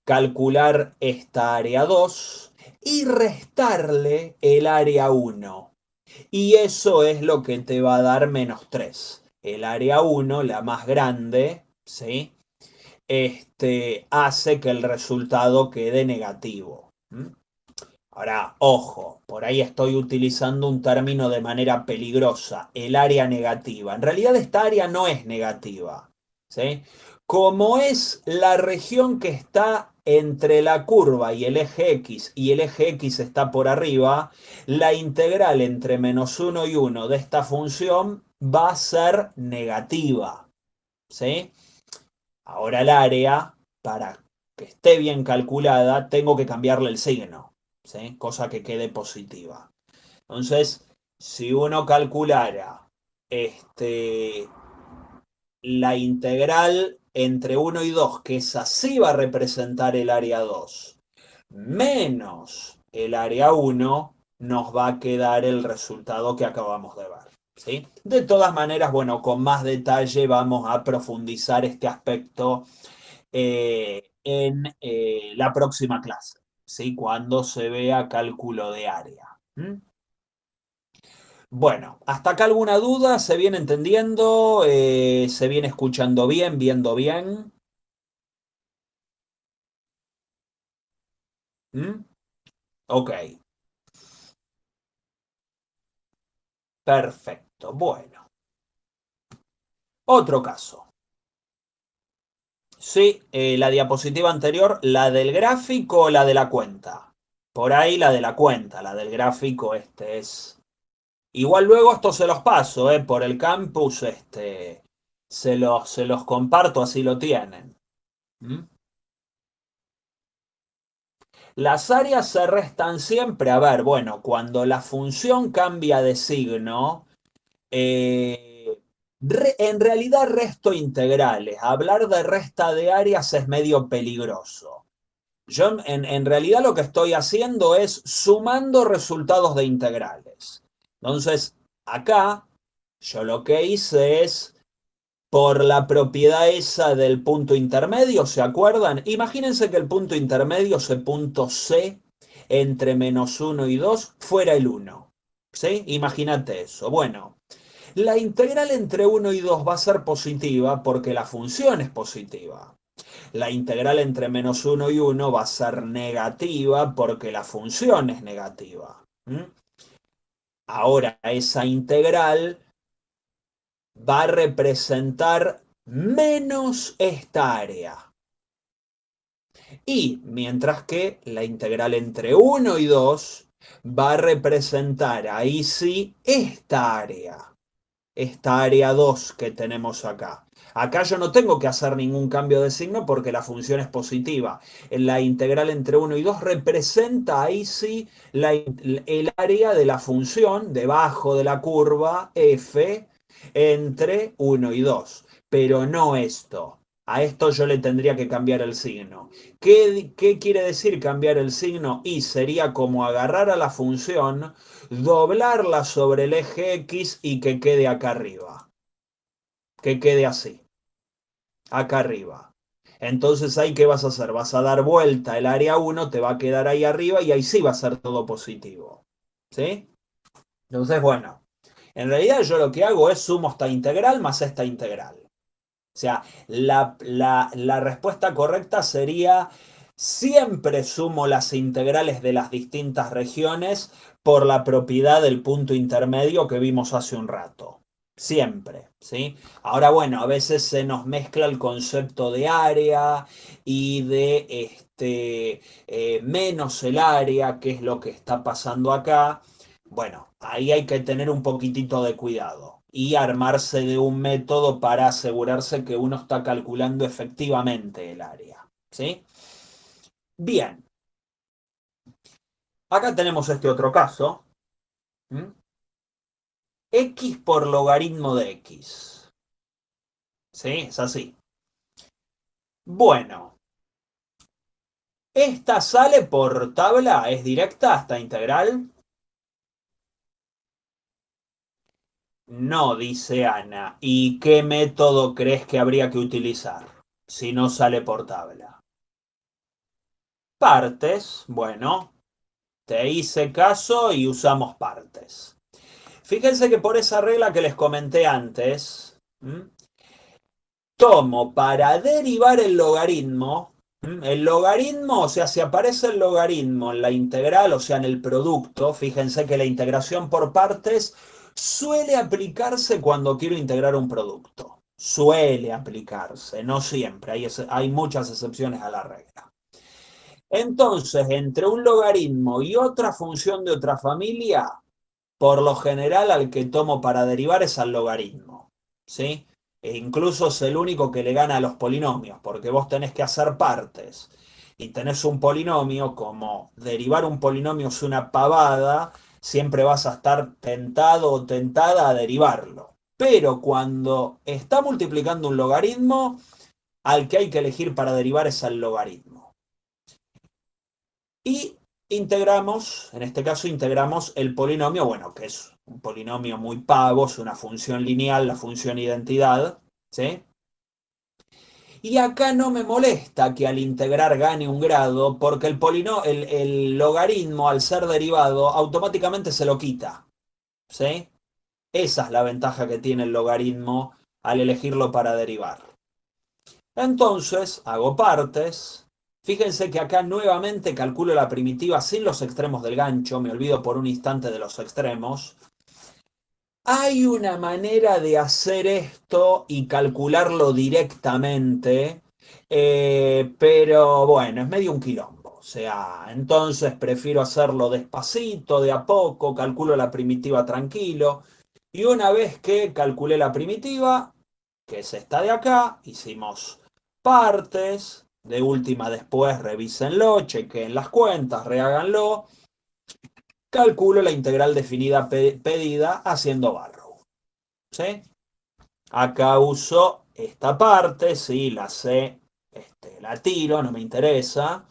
calcular esta área 2 y restarle el área 1. Y eso es lo que te va a dar menos 3. El área 1, la más grande, ¿sí? Hace que el resultado quede negativo. Ahora, ojo, por ahí estoy utilizando un término de manera peligrosa, el área negativa. En realidad esta área no es negativa, ¿sí? Como es la región que está entre la curva y el eje X, y el eje X está por arriba, la integral entre menos 1 y 1 de esta función va a ser negativa, ¿sí? Ahora el área, para que esté bien calculada, tengo que cambiarle el signo, ¿sí? Cosa que quede positiva. Entonces, si uno calculara la integral entre 1 y 2, que es así va a representar el área 2, menos el área 1, nos va a quedar el resultado que acabamos de ver. ¿Sí? De todas maneras, bueno, con más detalle vamos a profundizar este aspecto en la próxima clase, ¿sí? Cuando se vea cálculo de área. Bueno, hasta acá alguna duda, ¿se viene entendiendo? ¿Se viene escuchando bien, viendo bien? ¿Mm? Ok, perfecto. Bueno, otro caso. Sí, la diapositiva anterior, la del gráfico o la de la cuenta. Por ahí la de la cuenta, la del gráfico es. Igual luego esto se los paso, por el campus, se los comparto, así lo tienen. ¿Mm? Las áreas se restan siempre, a ver, bueno, cuando la función cambia de signo, en realidad resto integrales. Hablar de resta de áreas es medio peligroso. Yo en realidad lo que estoy haciendo es sumando resultados de integrales. Entonces, acá yo lo que hice es, por la propiedad esa del punto intermedio, ¿se acuerdan? Imagínense que el punto intermedio, ese punto C, entre menos 1 y 2, fuera el 1. ¿Sí? Imagínate eso. Bueno, la integral entre 1 y 2 va a ser positiva porque la función es positiva. La integral entre menos 1 y 1 va a ser negativa porque la función es negativa. Ahora, esa integral va a representar menos esta área. Y mientras que la integral entre 1 y 2 va a representar ahí sí esta área 2 que tenemos acá. Acá yo no tengo que hacer ningún cambio de signo porque la función es positiva. La integral entre 1 y 2 representa ahí sí el área de la función debajo de la curva f entre 1 y 2. Pero no esto. A esto yo le tendría que cambiar el signo. ¿Qué quiere decir cambiar el signo? Y sería como agarrar a la función, doblarla sobre el eje X y que quede acá arriba. Que quede así, acá arriba. Entonces ahí, ¿qué vas a hacer? Vas a dar vuelta el área 1, te va a quedar ahí arriba y ahí sí va a ser todo positivo. ¿Sí? Entonces, bueno, en realidad yo lo que hago es sumo esta integral más esta integral. O sea, la respuesta correcta sería: siempre sumo las integrales de las distintas regiones por la propiedad del punto intermedio que vimos hace un rato. Siempre, ¿sí? Ahora, bueno, a veces se nos mezcla el concepto de área y de menos el área, que es lo que está pasando acá. Bueno, ahí hay que tener un poquitito de cuidado y armarse de un método para asegurarse que uno está calculando efectivamente el área, ¿sí? Bien, acá tenemos este otro caso. ¿Mm? X por logaritmo de X. ¿Sí? Es así. Bueno, esta sale por tabla, es directa esta integral. No, dice Ana. ¿Y qué método crees que habría que utilizar si no sale por tabla? Partes, bueno, te hice caso y usamos partes. Fíjense que por esa regla que les comenté antes, tomo para derivar el logaritmo. El logaritmo, o sea, si aparece el logaritmo en la integral, o sea, en el producto, fíjense que la integración por partes suele aplicarse cuando quiero integrar un producto. Suele aplicarse, no siempre, hay muchas excepciones a la regla. Entonces, entre un logaritmo y otra función de otra familia, por lo general al que tomo para derivar es al logaritmo, ¿sí? E incluso es el único que le gana a los polinomios, porque vos tenés que hacer partes y tenés un polinomio, como derivar un polinomio es una pavada, siempre vas a estar tentado o tentada a derivarlo. Pero cuando está multiplicando un logaritmo, al que hay que elegir para derivar es al logaritmo. Y integramos, en este caso integramos el polinomio, bueno, que es un polinomio muy pavo, es una función lineal, la función identidad, ¿sí? Y acá no me molesta que al integrar gane un grado, porque el logaritmo, al ser derivado, automáticamente se lo quita, ¿sí? Esa es la ventaja que tiene el logaritmo al elegirlo para derivar. Entonces, hago partes. Fíjense que acá nuevamente calculo la primitiva sin los extremos del gancho, me olvido por un instante de los extremos. Hay una manera de hacer esto y calcularlo directamente, pero bueno, es medio un quilombo. O sea, entonces prefiero hacerlo despacito, de a poco, calculo la primitiva tranquilo. Y una vez que calculé la primitiva, que es esta de acá, hicimos partes, de última después revísenlo, chequen las cuentas, reháganlo, calculo la integral definida pedida haciendo barro. ¿Sí? Acá uso esta parte, sí, la sé, la tiro, no me interesa.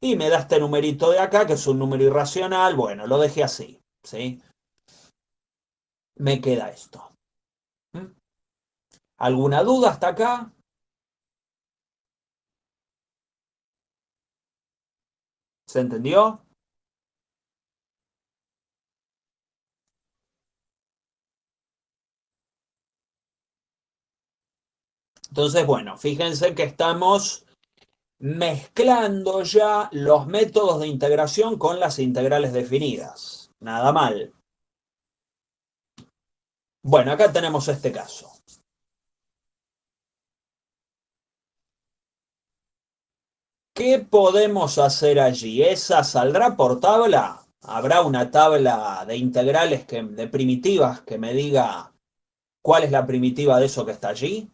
Y me da este numerito de acá, que es un número irracional, bueno, lo dejé así, ¿sí? Me queda esto. ¿Mm? ¿Alguna duda hasta acá? ¿Se entendió? Entonces, bueno, fíjense que estamos mezclando ya los métodos de integración con las integrales definidas. Nada mal. Bueno, acá tenemos este caso. ¿Qué podemos hacer allí? ¿Esa saldrá por tabla? ¿Habrá una tabla de integrales de primitivas que me diga cuál es la primitiva de eso que está allí?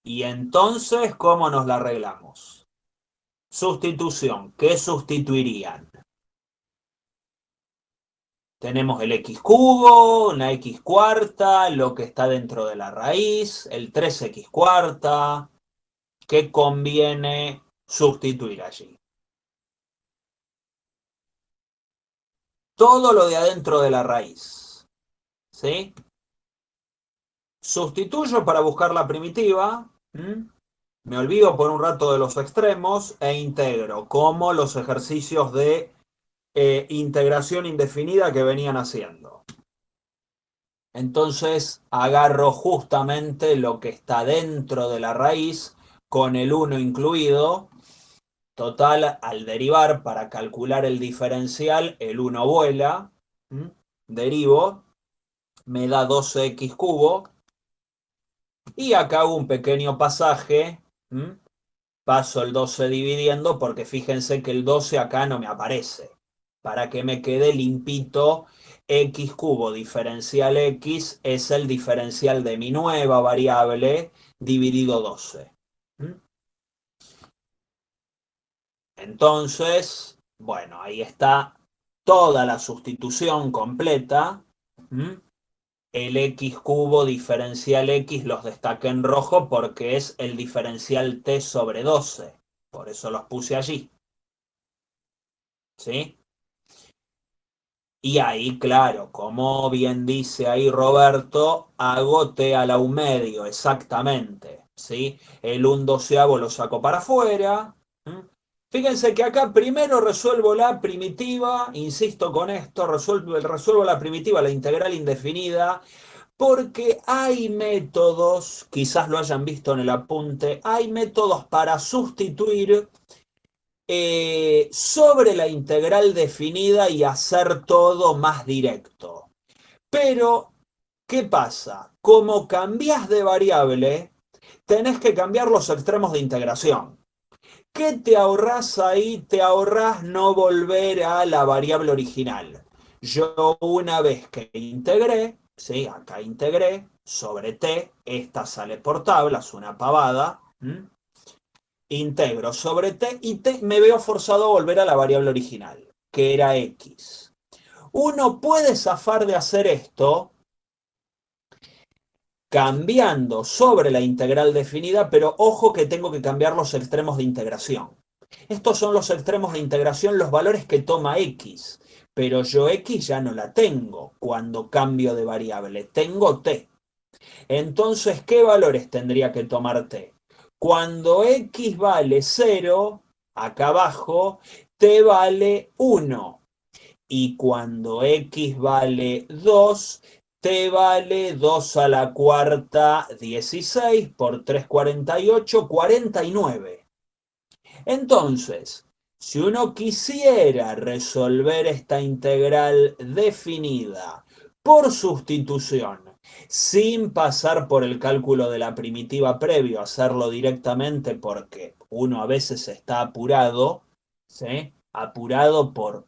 Y entonces, ¿cómo nos la arreglamos? Sustitución. ¿Qué sustituirían? Tenemos el x cubo, una x cuarta, lo que está dentro de la raíz, el 3x cuarta. ¿Qué conviene sustituir allí? Todo lo de adentro de la raíz. ¿Sí? Sustituyo para buscar la primitiva. Me olvido por un rato de los extremos e integro, como los ejercicios de integración indefinida que venían haciendo. Entonces agarro justamente lo que está dentro de la raíz con el 1 incluido Total, al derivar para calcular el diferencial, el 1 vuela, derivo, me da 12x cubo, y acá hago un pequeño pasaje, paso el 12 dividiendo, porque fíjense que el 12 acá no me aparece, para que me quede limpito. X cubo diferencial x es el diferencial de mi nueva variable dividido 12. Entonces, bueno, ahí está toda la sustitución completa. El x cubo diferencial x los destaqué en rojo porque es el diferencial t sobre 12. Por eso los puse allí. ¿Sí? Y ahí, claro, como bien dice ahí Roberto, hago t a la 1 medio, exactamente. ¿Sí? El 1/12 lo saco para afuera. Fíjense que acá primero resuelvo la primitiva, insisto con esto, resuelvo la primitiva, la integral indefinida, porque hay métodos, quizás lo hayan visto en el apunte, hay métodos para sustituir sobre la integral definida y hacer todo más directo. Pero, ¿qué pasa? Como cambias de variable, tenés que cambiar los extremos de integración. ¿Qué te ahorras ahí? Te ahorras no volver a la variable original. Yo una vez que integré, ¿sí? Acá integré sobre t, esta sale por tablas, una pavada. Integro sobre t y t me veo forzado a volver a la variable original, que era x. Uno puede zafar de hacer esto cambiando sobre la integral definida, pero ojo que tengo que cambiar los extremos de integración. Estos son los extremos de integración, los valores que toma x, pero yo x ya no la tengo cuando cambio de variable, tengo t. Entonces, ¿qué valores tendría que tomar t? Cuando x vale 0, acá abajo, t vale 1. Y cuando x vale 2, t vale 2 a la cuarta 16 por 3, 48, 49. Entonces, si uno quisiera resolver esta integral definida por sustitución, sin pasar por el cálculo de la primitiva previo, hacerlo directamente porque uno a veces está apurado, ¿sí? Apurado por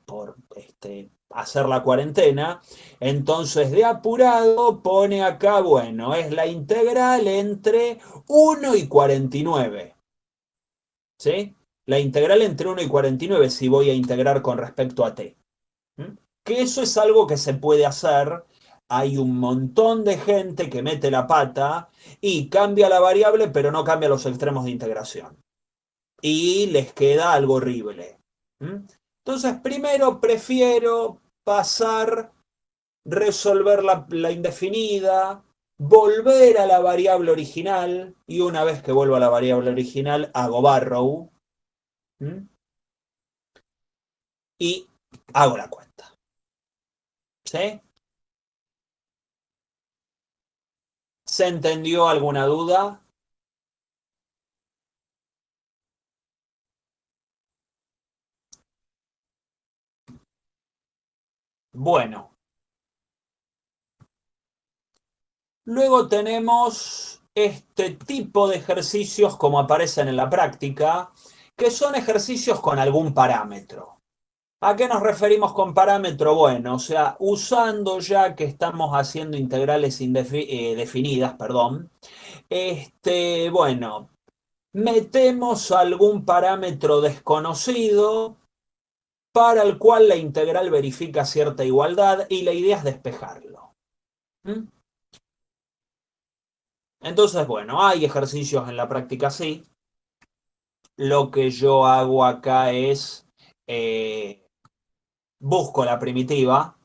hacer la cuarentena, entonces de apurado pone acá, bueno, es la integral entre 1 y 49. ¿Sí? La integral entre 1 y 49 si voy a integrar con respecto a t. Que eso es algo que se puede hacer. Hay un montón de gente que mete la pata y cambia la variable, pero no cambia los extremos de integración. Y les queda algo horrible. Entonces, primero prefiero pasar, resolver la indefinida, volver a la variable original, y una vez que vuelvo a la variable original, hago barrow, y hago la cuenta. ¿Sí? ¿Se entendió alguna duda? Bueno, luego tenemos este tipo de ejercicios como aparecen en la práctica, que son ejercicios con algún parámetro. ¿A qué nos referimos con parámetro? Bueno, o sea, usando ya que estamos haciendo integrales definidas, perdón, bueno, metemos algún parámetro desconocido para el cual la integral verifica cierta igualdad y la idea es despejarlo. Entonces, bueno, hay ejercicios en la práctica así. Lo que yo hago acá es busco la primitiva.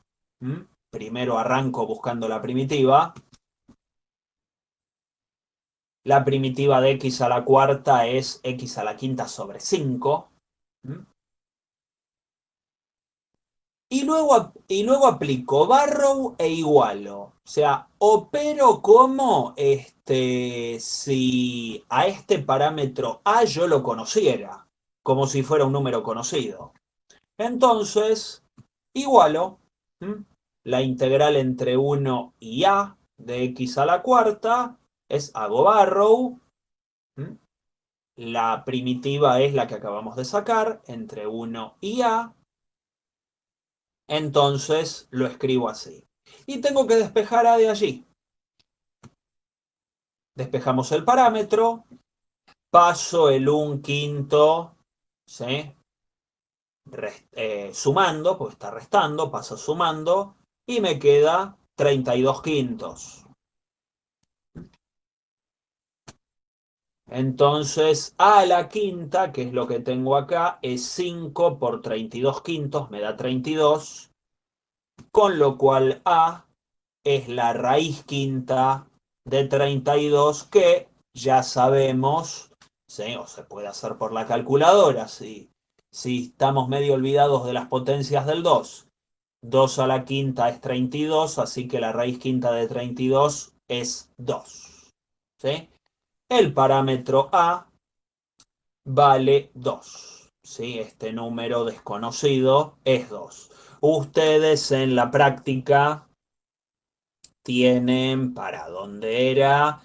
Primero arranco buscando la primitiva. La primitiva de x a la cuarta es x a la quinta sobre 5. Y luego aplico barrow e igualo. O sea, opero como si a este parámetro A yo lo conociera. como si fuera un número conocido. Entonces, igualo la integral entre 1 y a de x a la cuarta, hago barrow, la primitiva es la que acabamos de sacar, entre 1 y a, entonces lo escribo así. Y tengo que despejar a de allí. Despejamos el parámetro, paso el 1/5, ¿sí? Sumando, porque está restando, paso sumando, y me queda 32/5. Entonces, a la quinta, que es lo que tengo acá, es 5 por 32/5, me da 32, con lo cual a es la raíz quinta de 32, que ya sabemos, ¿sí? O se puede hacer por la calculadora, si estamos medio olvidados de las potencias del 2. 2 a la quinta es 32, así que la raíz quinta de 32 es 2. ¿Sí? El parámetro a vale 2. ¿Sí? Este número desconocido es 2. Ustedes en la práctica tienen, ¿para dónde era?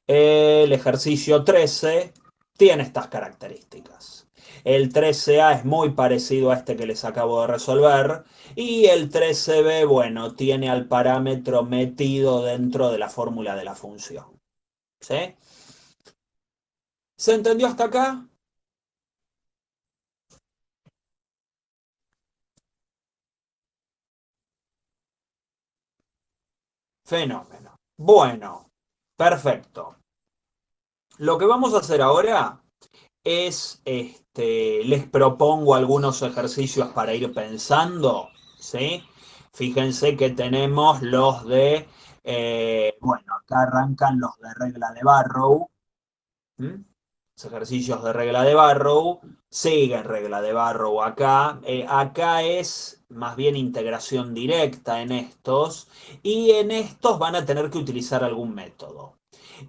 El ejercicio 13 tiene estas características. El 13A es muy parecido a este que les acabo de resolver. Y el 13B, bueno, tiene al parámetro metido dentro de la fórmula de la función. ¿Sí? ¿Se entendió hasta acá? Fenómeno. Bueno, perfecto. Lo que vamos a hacer ahora es, les propongo algunos ejercicios para ir pensando, ¿sí? Fíjense que tenemos los de, bueno, acá arrancan los de regla de Barrow, ¿m? Los ejercicios de regla de Barrow, siguen regla de Barrow acá. Acá es más bien integración directa en estos, y en estos van a tener que utilizar algún método.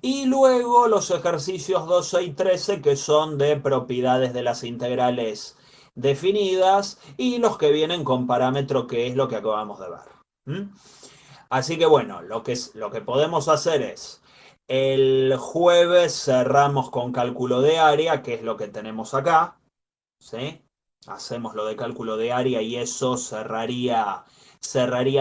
Y luego los ejercicios 12 y 13, que son de propiedades de las integrales definidas, y los que vienen con parámetro, que es lo que acabamos de ver. ¿Mm? Así que bueno, lo que podemos hacer es, el jueves cerramos con cálculo de área, que es lo que tenemos acá, ¿sí? Hacemos lo de cálculo de área y eso cerraría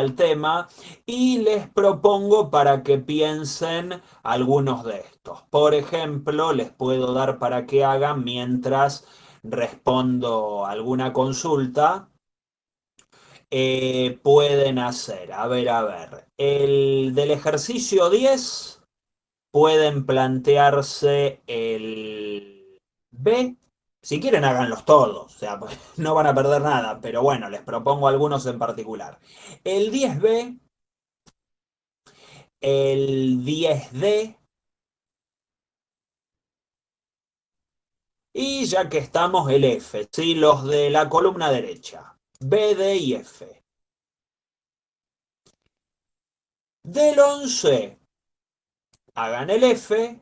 el tema. Y les propongo para que piensen algunos de estos. Por ejemplo, les puedo dar para que hagan mientras respondo alguna consulta. Pueden hacer, a ver, el del ejercicio 10 pueden plantearse el B. Si quieren, háganlos todos, o sea, no van a perder nada, pero bueno, les propongo algunos en particular. El 10B, el 10D, y ya que estamos, el F, ¿sí? Los de la columna derecha, B, D y F. Del 11, hagan el F.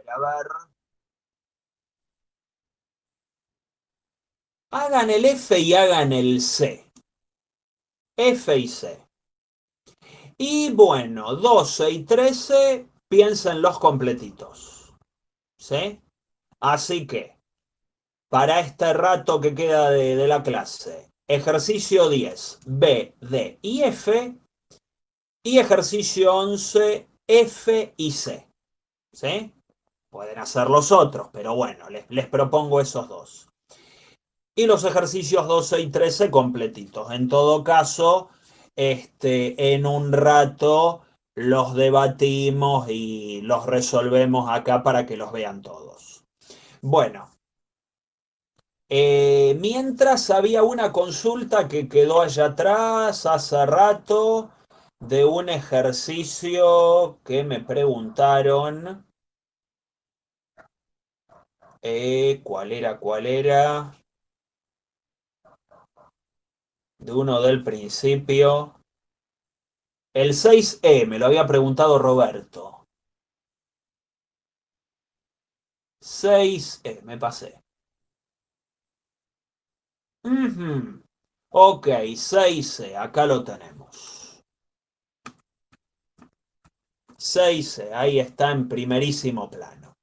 A ver. Hagan el F y hagan el C. F y C. Y bueno, 12 y 13, piensen los completitos. ¿Sí? Así que, para este rato que queda de la clase, ejercicio 10, B, D y F, y ejercicio 11, F y C. ¿Sí? Pueden hacer los otros, pero bueno, les propongo esos dos. Y los ejercicios 12 y 13 completitos. En todo caso, en un rato los debatimos y los resolvemos acá para que los vean todos. Bueno, mientras había una consulta que quedó allá atrás hace rato de un ejercicio que me preguntaron. ¿Cuál era? ¿Cuál era? De uno del principio. El 6E, me lo había preguntado Roberto. 6E, me pasé. Ujú. Ok, 6E, acá lo tenemos. 6E, ahí está en primerísimo plano.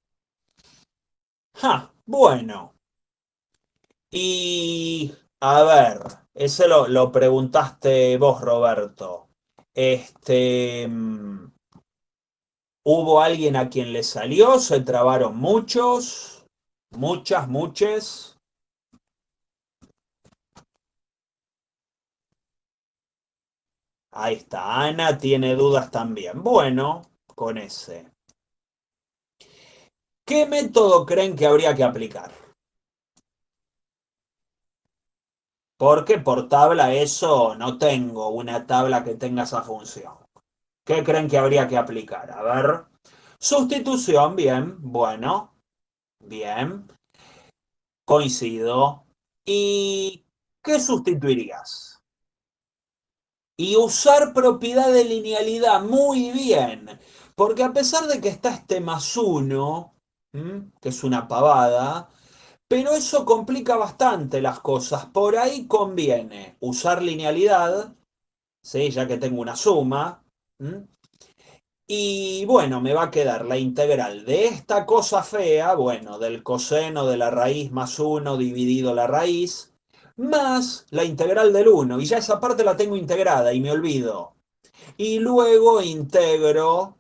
Bueno. Y a ver, ese lo preguntaste vos, Roberto. Este, ¿Hubo alguien a quien le salió? ¿Se trabaron muchos? Muchas, muchas. Ahí está, Ana tiene dudas también. Bueno, con ese. ¿Qué método creen que habría que aplicar? Porque por tabla eso no tengo una tabla que tenga esa función. ¿Qué creen que habría que aplicar? A ver. Sustitución, bien, bueno, bien, coincido. ¿Y qué sustituirías? Y usar propiedad de linealidad, muy bien. Porque a pesar de que está este más uno, que es una pavada, pero eso complica bastante las cosas. Por ahí conviene usar linealidad, ¿sí? Ya que tengo una suma. ¿M? Y bueno, me va a quedar la integral de esta cosa fea, bueno, del coseno de la raíz más uno dividido la raíz, más la integral del uno. Y ya esa parte la tengo integrada y me olvido. Y luego integro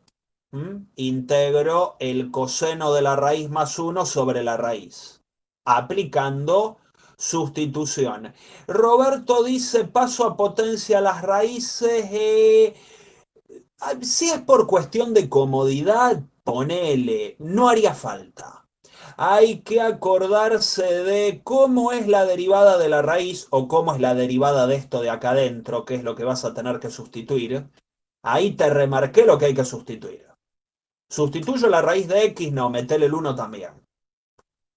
el coseno de la raíz más uno sobre la raíz, aplicando sustitución. Roberto dice, paso a potencia las raíces. Si es por cuestión de comodidad, ponele, no haría falta. Hay que acordarse de cómo es la derivada de la raíz o cómo es la derivada de esto de acá adentro, que es lo que vas a tener que sustituir. Ahí te remarqué lo que hay que sustituir. Sustituyo la raíz de x, no, metele el uno también.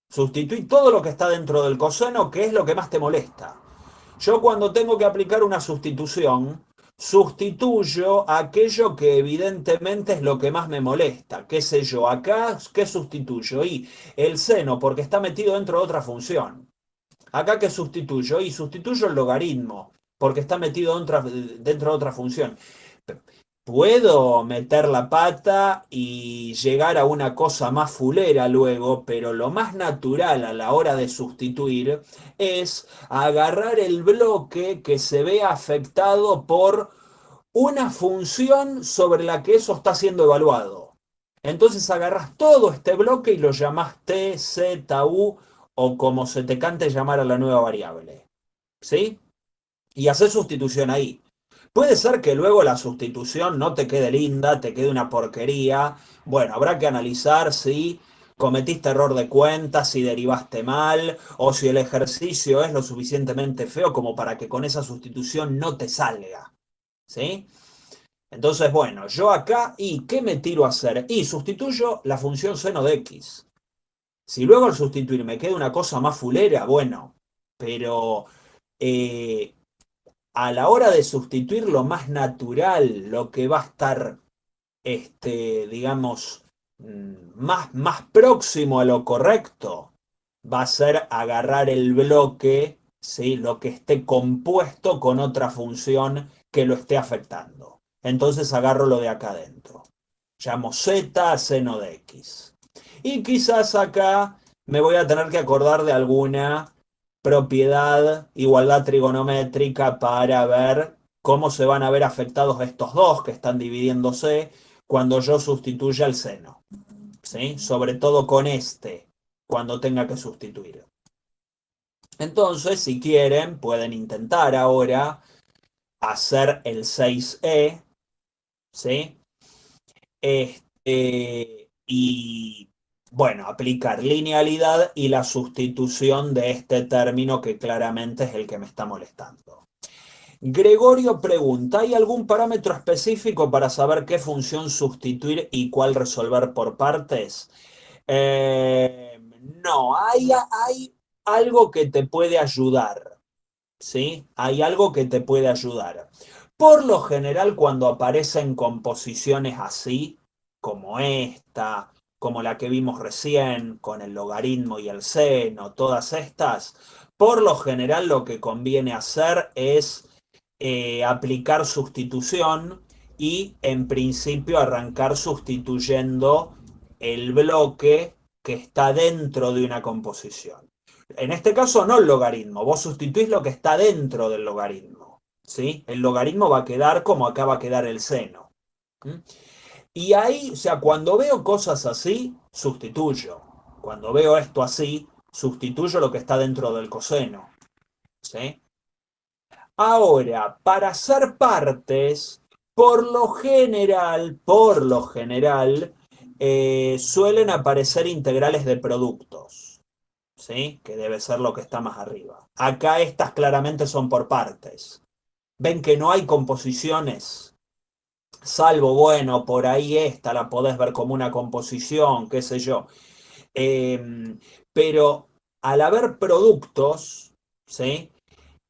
Sustituí todo lo que está dentro del coseno, que es lo que más te molesta. Yo cuando tengo que aplicar una sustitución, sustituyo aquello que evidentemente es lo que más me molesta. ¿Qué sé yo? Acá, ¿qué sustituyo? Y el seno, porque está metido dentro de otra función. Acá, ¿qué sustituyo? Y sustituyo el logaritmo, porque está metido dentro de otra función. Puedo meter la pata y llegar a una cosa más fulera luego, pero lo más natural a la hora de sustituir es agarrar el bloque que se ve afectado por una función sobre la que eso está siendo evaluado. Entonces agarras todo este bloque y lo llamás T, Z, U o como se te cante llamar a la nueva variable. ¿Sí? Y hacer sustitución ahí. Puede ser que luego la sustitución no te quede linda, te quede una porquería. Bueno, habrá que analizar si cometiste error de cuenta, si derivaste mal, o si el ejercicio es lo suficientemente feo como para que con esa sustitución no te salga. ¿Sí? Entonces, bueno, yo acá, ¿y qué me tiro a hacer? Y sustituyo la función seno de x. Si luego al sustituir me queda una cosa más fulera, bueno, pero eh, a la hora de sustituir lo más natural, lo que va a estar, digamos, más próximo a lo correcto, va a ser agarrar el bloque, ¿sí? Lo que esté compuesto con otra función que lo esté afectando. Entonces agarro lo de acá adentro. Llamo z a seno de x. Y quizás acá me voy a tener que acordar de alguna propiedad, igualdad trigonométrica para ver cómo se van a ver afectados estos dos que están dividiéndose cuando yo sustituya el seno. ¿Sí? Sobre todo con este, cuando tenga que sustituir. Entonces, si quieren, pueden intentar ahora hacer el 6E, ¿sí? Y bueno, aplicar linealidad y la sustitución de este término que claramente es el que me está molestando. Gregorio pregunta, ¿hay algún parámetro específico para saber qué función sustituir y cuál resolver por partes? No, hay algo que te puede ayudar, ¿sí? Hay algo que te puede ayudar. Por lo general, cuando aparecen composiciones así, como esta, como la que vimos recién, con el logaritmo y el seno, todas estas, por lo general lo que conviene hacer es aplicar sustitución y en principio arrancar sustituyendo el bloque que está dentro de una composición. En este caso no el logaritmo, vos sustituís lo que está dentro del logaritmo. ¿Sí? El logaritmo va a quedar como acá va a quedar el seno. ¿Mm? Y ahí, o sea, cuando veo cosas así, sustituyo. Cuando veo esto así, sustituyo lo que está dentro del coseno. ¿Sí? Ahora, para hacer partes, por lo general, suelen aparecer integrales de productos, ¿sí? Que debe ser lo que está más arriba. Acá estas claramente son por partes. Ven que no hay composiciones, salvo, bueno, por ahí esta la podés ver como una composición, qué sé yo. Pero al haber productos, ¿sí?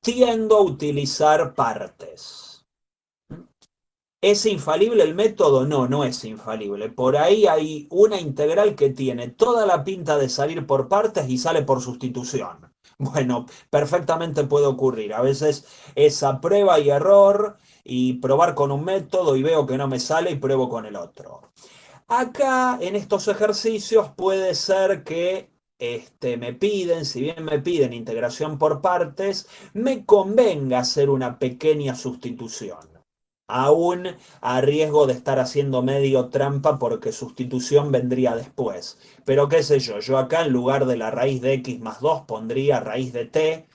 Tiendo a utilizar partes. ¿Es infalible el método? No, no es infalible. Por ahí hay una integral que tiene toda la pinta de salir por partes y sale por sustitución. Bueno, perfectamente puede ocurrir. A veces es a prueba y error y probar con un método y veo que no me sale y pruebo con el otro. Acá en estos ejercicios puede ser que me piden, si bien me piden integración por partes, me convenga hacer una pequeña sustitución. Aún a riesgo de estar haciendo medio trampa porque sustitución vendría después. Pero qué sé yo acá en lugar de la raíz de x más 2 pondría raíz de t,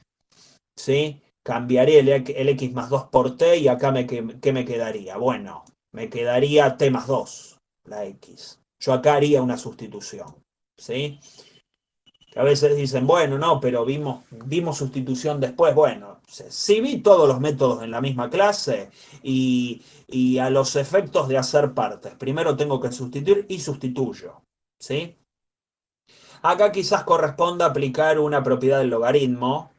¿sí? Cambiaría el x más 2 por t y acá ¿qué me quedaría? Bueno, me quedaría t más 2, la x. Yo acá haría una sustitución, ¿sí? A veces dicen, bueno, no, pero vimos sustitución después. Bueno, si vi todos los métodos en la misma clase y a los efectos de hacer partes, primero tengo que sustituir y sustituyo, ¿sí? Acá quizás corresponda aplicar una propiedad del logaritmo,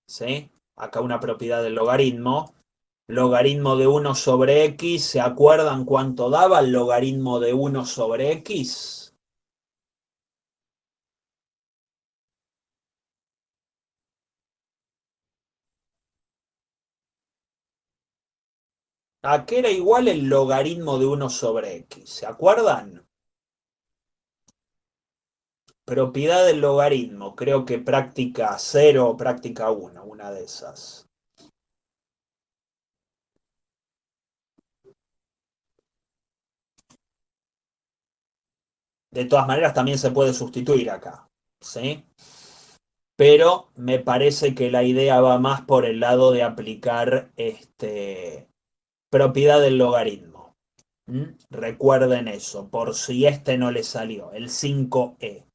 ¿sí? Acá una propiedad del logaritmo. Logaritmo de 1 sobre x, ¿se acuerdan cuánto daba el logaritmo de 1 sobre x? ¿A qué era igual el logaritmo de 1 sobre x? ¿Se acuerdan? Propiedad del logaritmo, creo que práctica 0 o práctica 1, una de esas. De todas maneras, también se puede sustituir acá, ¿sí? Pero me parece que la idea va más por el lado de aplicar propiedad del logaritmo. Recuerden eso, por si no le salió, el 5e.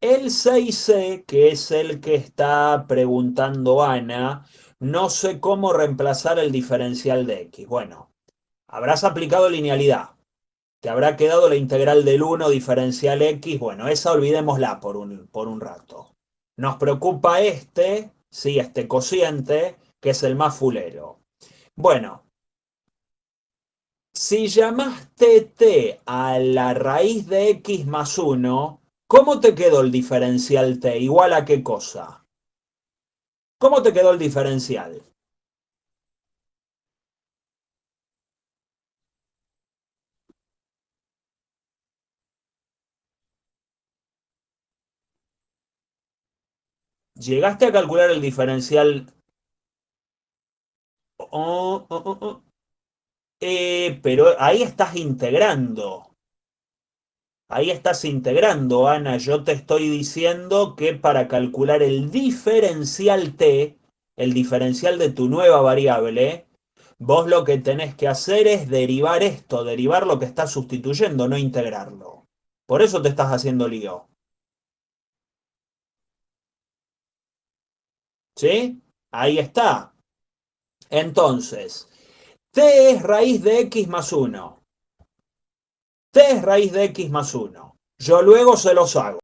El 6c, que es el que está preguntando Ana, no sé cómo reemplazar el diferencial de x. Bueno, habrás aplicado linealidad. Te habrá quedado la integral del 1 diferencial x. Bueno, esa olvidémosla por un rato. Nos preocupa sí, este cociente, que es el más fulero. Bueno, si llamaste t a la raíz de x más 1, ¿cómo te quedó el diferencial t? ¿Igual a qué cosa? ¿Cómo te quedó el diferencial? ¿Llegaste a calcular el diferencial? Oh, oh, oh, oh. Pero ahí estás integrando. Ahí estás integrando, Ana. Yo te estoy diciendo que para calcular el diferencial t, el diferencial de tu nueva variable, vos lo que tenés que hacer es derivar esto, derivar lo que estás sustituyendo, no integrarlo. Por eso te estás haciendo lío. ¿Sí? Ahí está. Entonces, t es raíz de x más 1. T es raíz de x más 1. Yo luego se los hago.